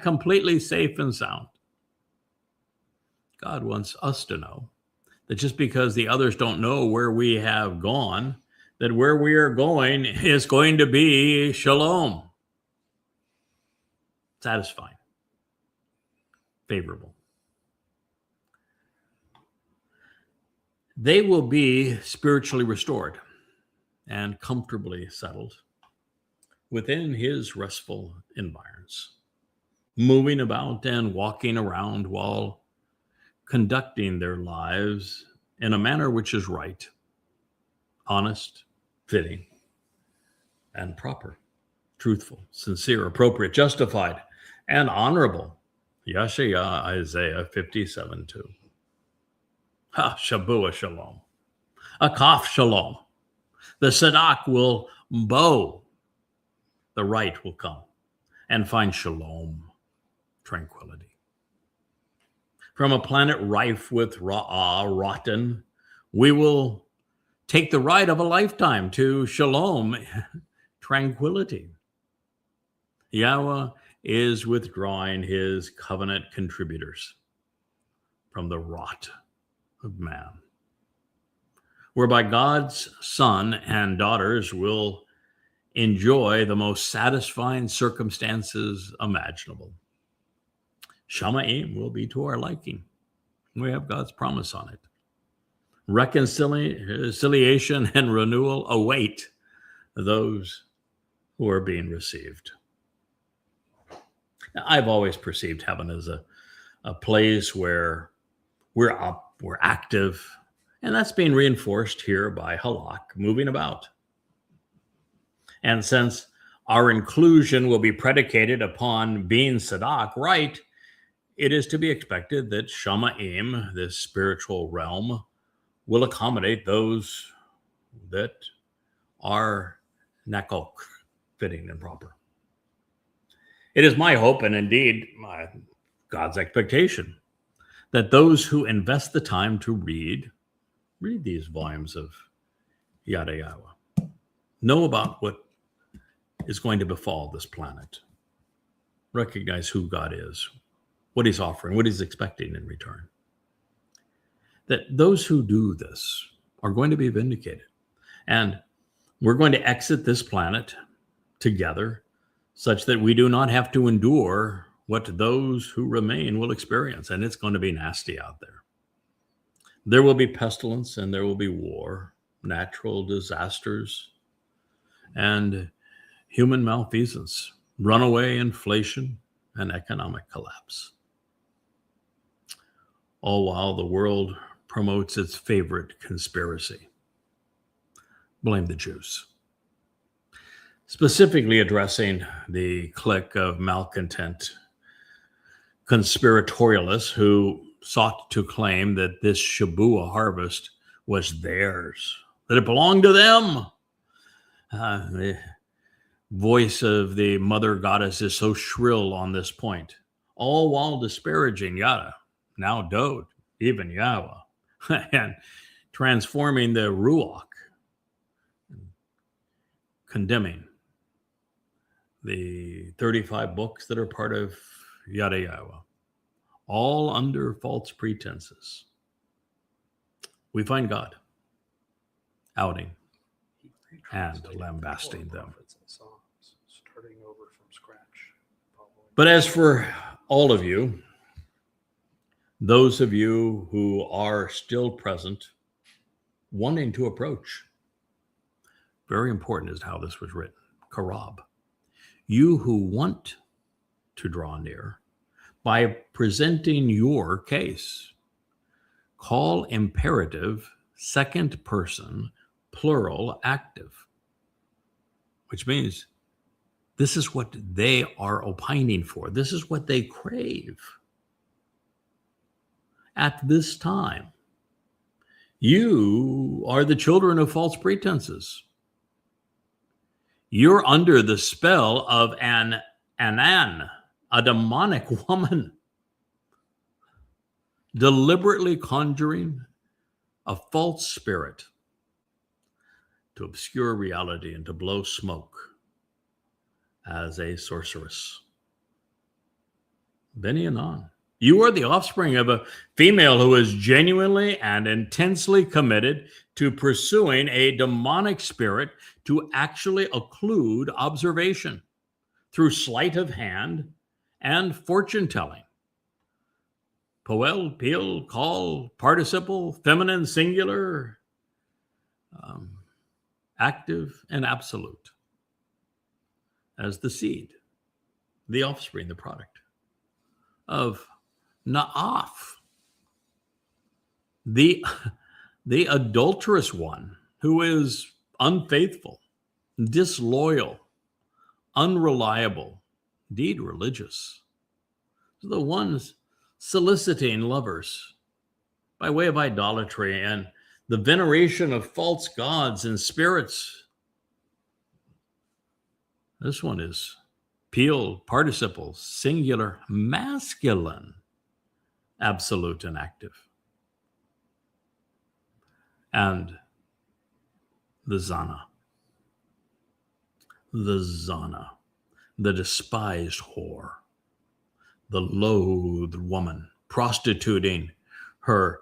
completely safe and sound. God wants us to know that just because the others don't know where we have gone, that where we are going is going to be shalom. Satisfying. Favorable. They will be spiritually restored and comfortably settled within his restful environs, moving about and walking around while conducting their lives in a manner which is right, honest, fitting, and proper, truthful, sincere, appropriate, justified, and honorable. Yashaya, Isaiah 57:2. Shabuah shalom. Akaf shalom. The Sadak will bow. The right will come and find shalom, tranquility. From a planet rife with ra'ah, rotten, we will take the ride of a lifetime to shalom, tranquility. Yahweh is withdrawing his covenant contributors from the rot of man, whereby God's son and daughters will enjoy the most satisfying circumstances imaginable. Shamaim will be to our liking. We have God's promise on it. Reconciliation and renewal await those who are being received. Now, I've always perceived heaven as a place where we're up, we're active, and that's being reinforced here by halak, moving about. And since our inclusion will be predicated upon being Sadak, right, it is to be expected that Shamaim, this spiritual realm, will accommodate those that are Nakok, fitting and proper. It is my hope, and indeed God's expectation, that those who invest the time to read these volumes of Yada Yahweh, know about what is going to befall this planet, recognize who God is, what he's offering, what he's expecting in return. That those who do this are going to be vindicated. And we're going to exit this planet together such that we do not have to endure what those who remain will experience. And it's going to be nasty out there. There will be pestilence and there will be war, natural disasters, and human malfeasance, runaway inflation, and economic collapse. All while the world promotes its favorite conspiracy: blame the Jews. Specifically addressing the clique of malcontent conspiratorialists who sought to claim that this Shabua harvest was theirs, that it belonged to them. The voice of the mother goddess is so shrill on this point, all while disparaging Yada, now Dod, even Yahweh, and transforming the Ruach, condemning the 35 books that are part of Yada Yahweh, all under false pretenses. We find God outing and lambasting them. But as for all of you, those of you who are still present, wanting to approach, very important is how this was written, Karab. You who want to draw near by presenting your case, call imperative second person plural active, which means this is what they are opining for. This is what they crave. At this time, you are the children of false pretenses. You're under the spell of an Anan, a demonic woman, deliberately conjuring a false spirit to obscure reality and to blow smoke as a sorceress. Beni Anan. You are the offspring of a female who is genuinely and intensely committed to pursuing a demonic spirit to actually occlude observation through sleight of hand and fortune telling. Poel, peel, call, participle, feminine, singular, active, and absolute as the seed, the offspring, the product of Naaf, the adulterous one who is unfaithful, disloyal, unreliable, indeed religious. The ones soliciting lovers by way of idolatry and the veneration of false gods and spirits. This one is Peel, participle, singular, masculine, absolute and active. And the Zana, the despised whore, the loathed woman, prostituting her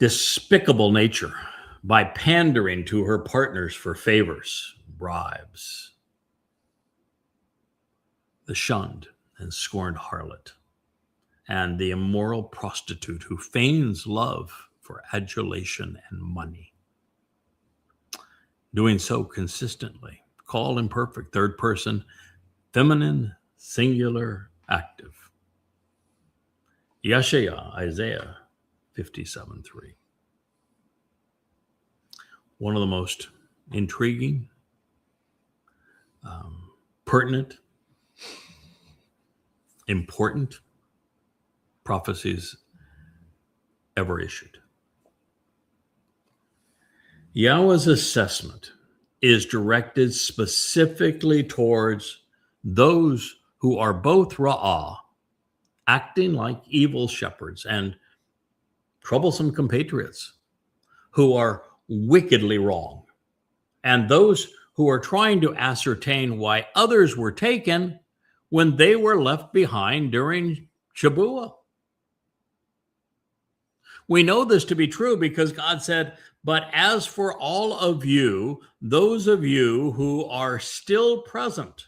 despicable nature by pandering to her partners for favors, bribes. The shunned and scorned harlot, and the immoral prostitute who feigns love for adulation and money. Doing so consistently. Call imperfect, third person, feminine, singular, active. Yeshaya, Isaiah 57:3. One of the most intriguing, pertinent, important prophecies ever issued. Yahweh's assessment is directed specifically towards those who are both Ra'ah, acting like evil shepherds, and troublesome compatriots who are wickedly wrong, and those who are trying to ascertain why others were taken when they were left behind during Shabua. We know this to be true because God said, "But as for all of you, those of you who are still present,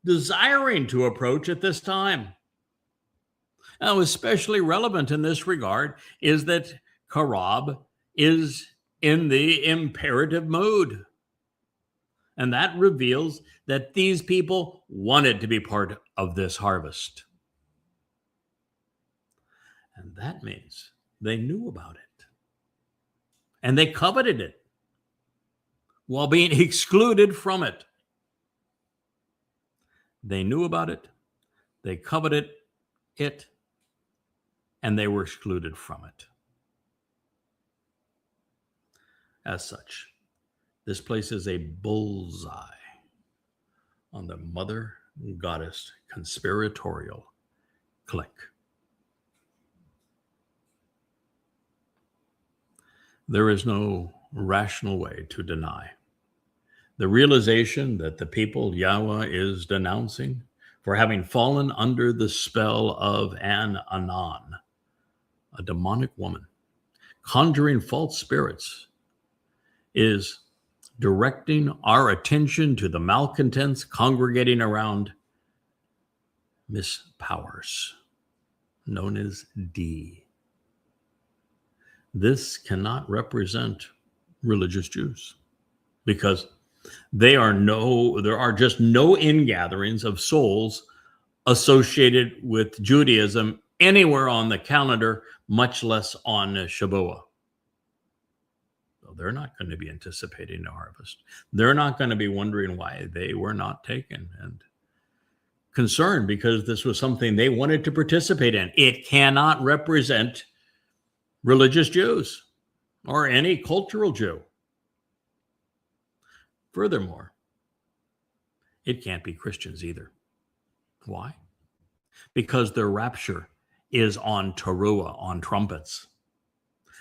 desiring to approach at this time, Now, especially relevant in this regard is that Karab is in the imperative mood. And that reveals that these people wanted to be part of this harvest. And that means they knew about it. And they coveted it while being excluded from it. They knew about it, they coveted it, and they were excluded from it. As such, this place is a bullseye on the mother goddess conspiratorial clique. There is no rational way to deny the realization that the people Yahweh is denouncing for having fallen under the spell of an Anan, a demonic woman, conjuring false spirits, is directing our attention to the malcontents congregating around Miss Powers, known as D. This cannot represent religious Jews because there are just no ingatherings of souls associated with Judaism anywhere on the calendar, much less on Shavuot. So they're not going to be anticipating the harvest. They're not going to be wondering why they were not taken and concerned because this was something they wanted to participate in. It cannot represent religious Jews or any cultural Jew. Furthermore, it can't be Christians either. Why? Because their rapture is on teruah, on trumpets.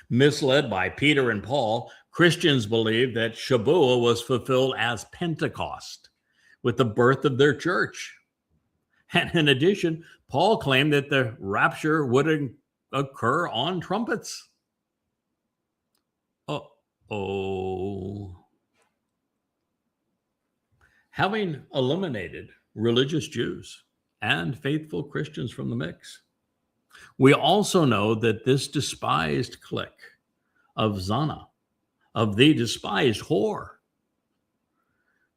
Misled by Peter and Paul, Christians believe that Shavuot was fulfilled as Pentecost with the birth of their church. And in addition, Paul claimed that the rapture would occur on trumpets. Uh-oh. Having eliminated religious Jews and faithful Christians from the mix, we also know that this despised clique of Zana, of the despised whore,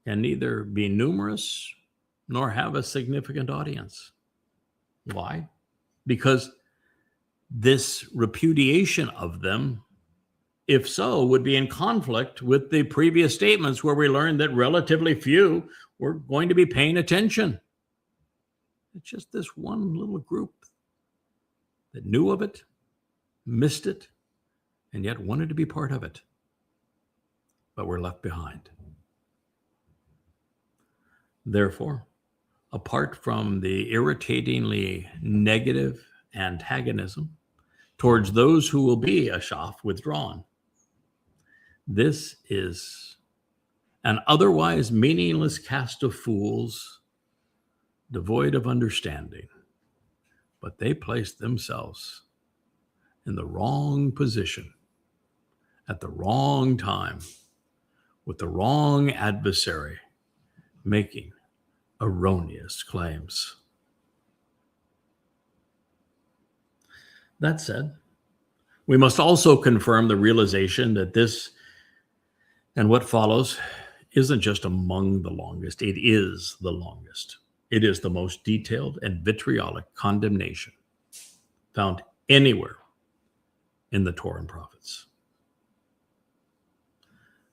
can neither be numerous nor have a significant audience. Why? Because this repudiation of them, if so, would be in conflict with the previous statements where we learned that relatively few were going to be paying attention. It's just this one little group that knew of it, missed it, and yet wanted to be part of it, but were left behind. Therefore, apart from the irritatingly negative antagonism towards those who will be ashaf, withdrawn, this is an otherwise meaningless cast of fools, devoid of understanding, but they placed themselves in the wrong position at the wrong time with the wrong adversary, making erroneous claims. That said, we must also confirm the realization that this and what follows isn't just among the longest, it is the longest. It is the most detailed and vitriolic condemnation found anywhere in the Torah and prophets.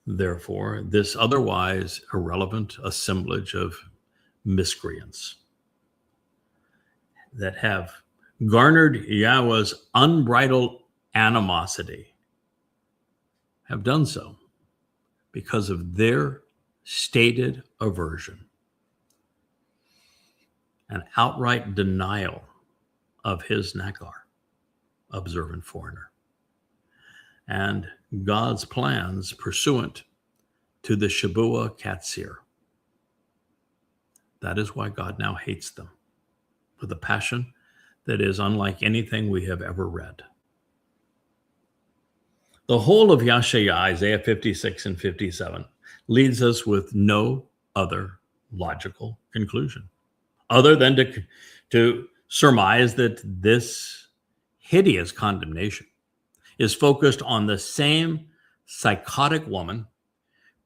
Therefore, this otherwise irrelevant assemblage of miscreants that have garnered Yahweh's unbridled animosity have done so because of their stated aversion and outright denial of his Nakar, observant foreigner, and God's plans pursuant to the Shavuot Katsir. That is why God now hates them with a passion that is unlike anything we have ever read. The whole of Yashaya, Isaiah 56 and 57, leads us with no other logical conclusion other than to surmise that this hideous condemnation is focused on the same psychotic woman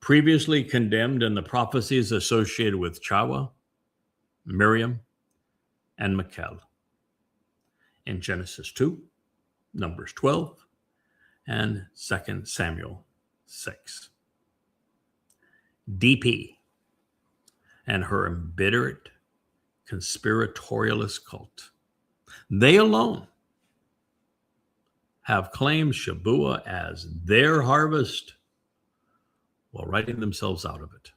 previously condemned in the prophecies associated with Chawa, Miriam, and Michal in Genesis 2, Numbers 12, and 2 Samuel 6. DP and her embittered conspiratorialist cult, they alone have claimed Shabua as their harvest while writing themselves out of it.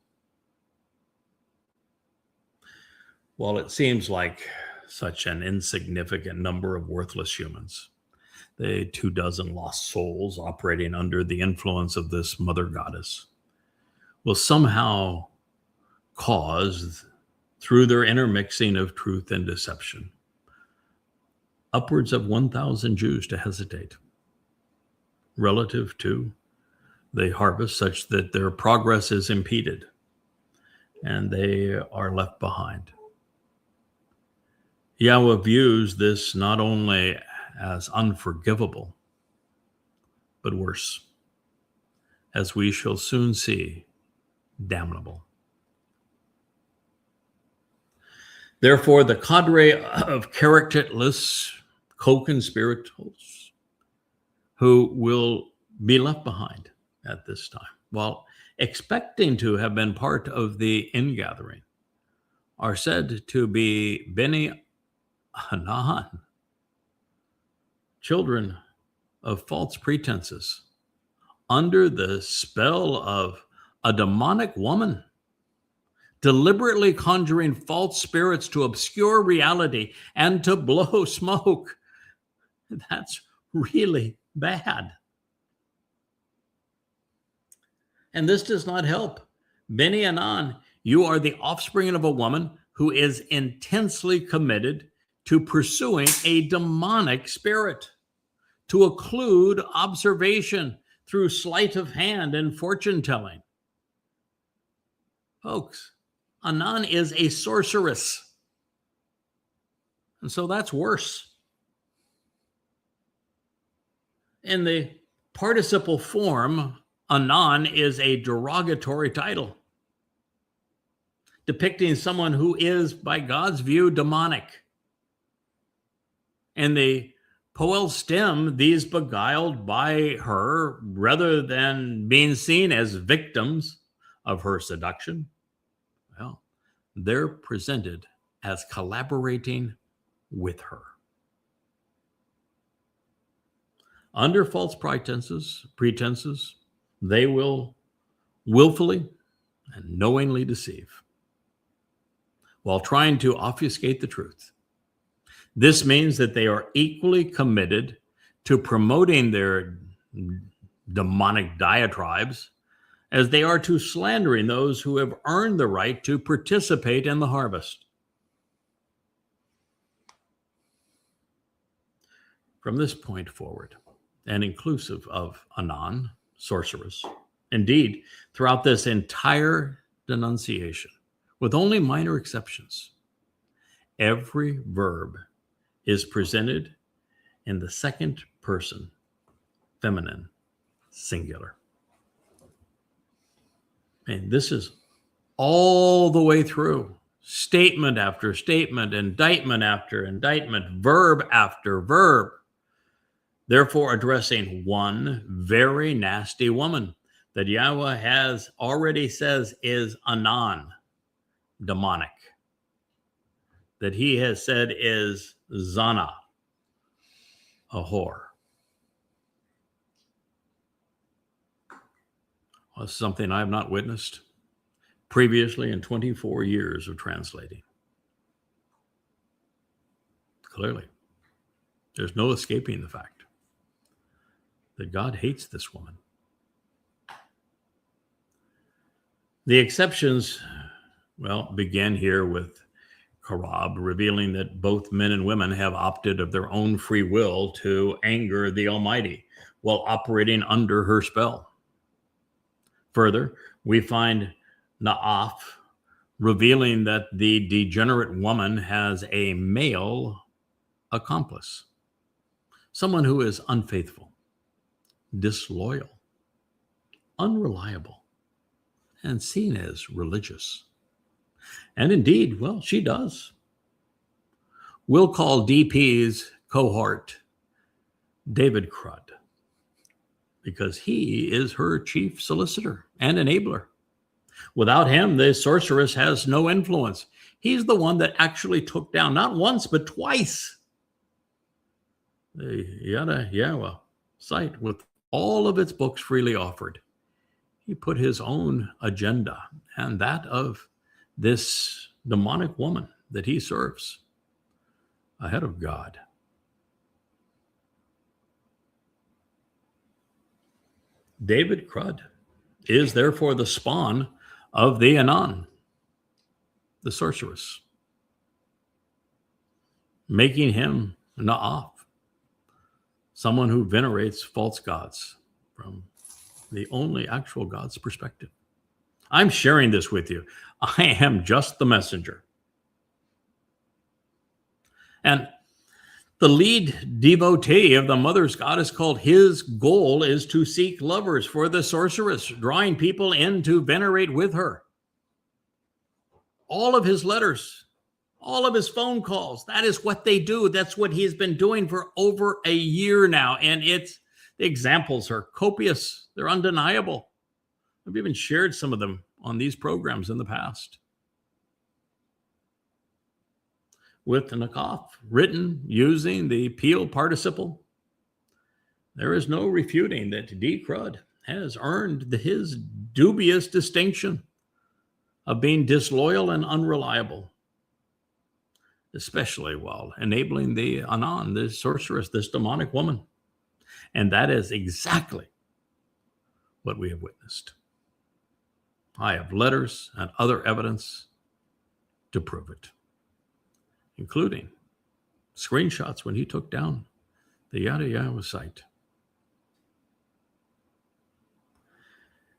While it seems like such an insignificant number of worthless humans, the 24 lost souls operating under the influence of this mother goddess will somehow cause, through their intermixing of truth and deception, upwards of 1,000 Jews to hesitate relative to the harvest, such that their progress is impeded and they are left behind. Yahweh views this not only as unforgivable, but worse, as we shall soon see, damnable. Therefore, the cadre of characterless co-conspirators who will be left behind at this time, while expecting to have been part of the ingathering, are said to be Beni Hanan, children of false pretenses, under the spell of a demonic woman, deliberately conjuring false spirits to obscure reality and to blow smoke. That's really bad. And this does not help. Beni Hanan, you are the offspring of a woman who is intensely committed to pursuing a demonic spirit, to occlude observation through sleight of hand and fortune telling. Folks, Hanan is a sorceress. And so that's worse. In the participle form, Hanan is a derogatory title, depicting someone who is, by God's view, demonic. In the Poel stem, these beguiled by her, rather than being seen as victims of her seduction, well, they're presented as collaborating with her. Under false pretenses, they will willfully and knowingly deceive while trying to obfuscate the truth. This means that they are equally committed to promoting their demonic diatribes as they are to slandering those who have earned the right to participate in the harvest. From this point forward, and inclusive of Hanan, sorceress, indeed, throughout this entire denunciation, with only minor exceptions, every verb is presented in the second person, feminine, singular. And this is all the way through, statement after statement, indictment after indictment, verb after verb, therefore addressing one very nasty woman that Yahweh has already says is Hanan, demonic, that he has said is Zana, a whore. Well, something I have not witnessed previously in 24 years of translating. Clearly, there's no escaping the fact that God hates this woman. The exceptions, well, begin here with Korab, revealing that both men and women have opted of their own free will to anger the Almighty while operating under her spell. Further, we find Naaf revealing that the degenerate woman has a male accomplice, someone who is unfaithful, disloyal, unreliable, and seen as religious. And indeed, well, she does. We'll call DP's cohort David Crud, because he is her chief solicitor and enabler. Without him, the sorceress has no influence. He's the one that actually took down, not once, but twice, the Yada Yahweh site with all of its books freely offered. He put his own agenda and that of this demonic woman that he serves ahead of God. David Crud is therefore the spawn of the Anan, the sorceress, making him Na'af, someone who venerates false gods from the only actual God's perspective. I'm sharing this with you. I am just the messenger. And the lead devotee of the mother's goddess called, his goal is to seek lovers for the sorceress, drawing people in to venerate with her. All of his letters, all of his phone calls, that is what they do. That's what he's been doing for over a year now. And the examples are copious. They're undeniable. I've even shared some of them on these programs in the past. With the Nakaf written using the Peel participle, there is no refuting that D. Crud has earned his dubious distinction of being disloyal and unreliable, especially while enabling the Anan, the sorceress, this demonic woman. And that is exactly what we have witnessed. I have letters and other evidence to prove it, including screenshots when he took down the Yada Yahweh site.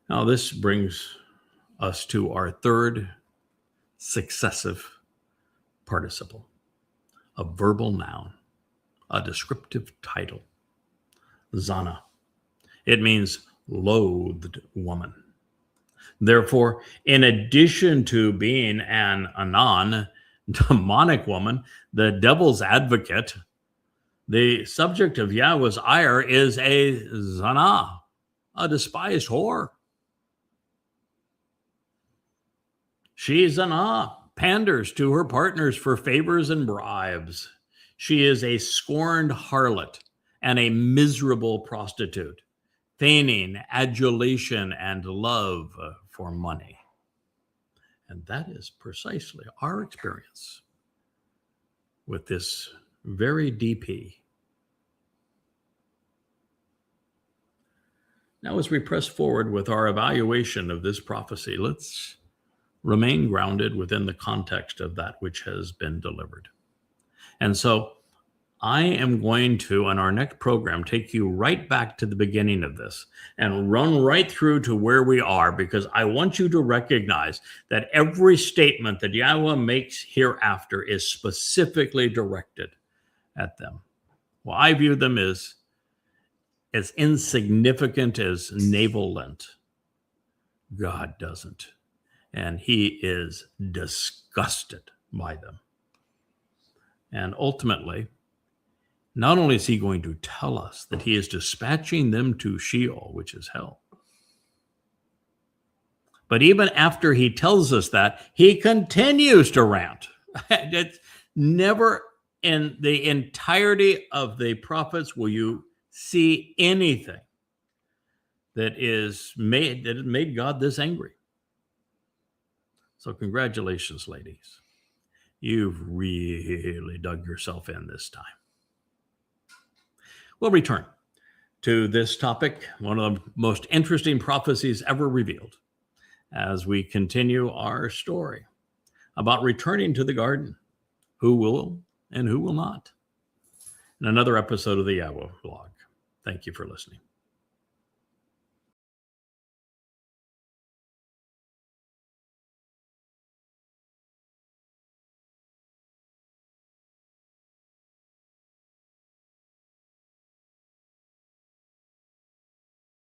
Now, this brings us to our third successive participle, a verbal noun, a descriptive title, Zana. It means loathed woman. Therefore, in addition to being an Anan, demonic woman, the devil's advocate, the subject of Yahweh's ire is a Zana, a despised whore. She, Zana, panders to her partners for favors and bribes. She is a scorned harlot and a miserable prostitute, feigning adulation and love for money. And that is precisely our experience with this very DP. Now, as we press forward with our evaluation of this prophecy, let's remain grounded within the context of that which has been delivered. And so I am going to, in our next program, take you right back to the beginning of this and run right through to where we are, because I want you to recognize that every statement that Yahweh makes hereafter is specifically directed at them. Well, I view them as insignificant as navel lint. God doesn't. And he is disgusted by them. And ultimately, not only is he going to tell us that he is dispatching them to Sheol, which is hell, but even after he tells us that, he continues to rant. It's never in the entirety of the prophets will you see anything that made God this angry. So congratulations, ladies. You've really dug yourself in this time. We'll return to this topic, one of the most interesting prophecies ever revealed, as we continue our story about returning to the garden, who will and who will not, in another episode of the Yahweh Blog. Thank you for listening.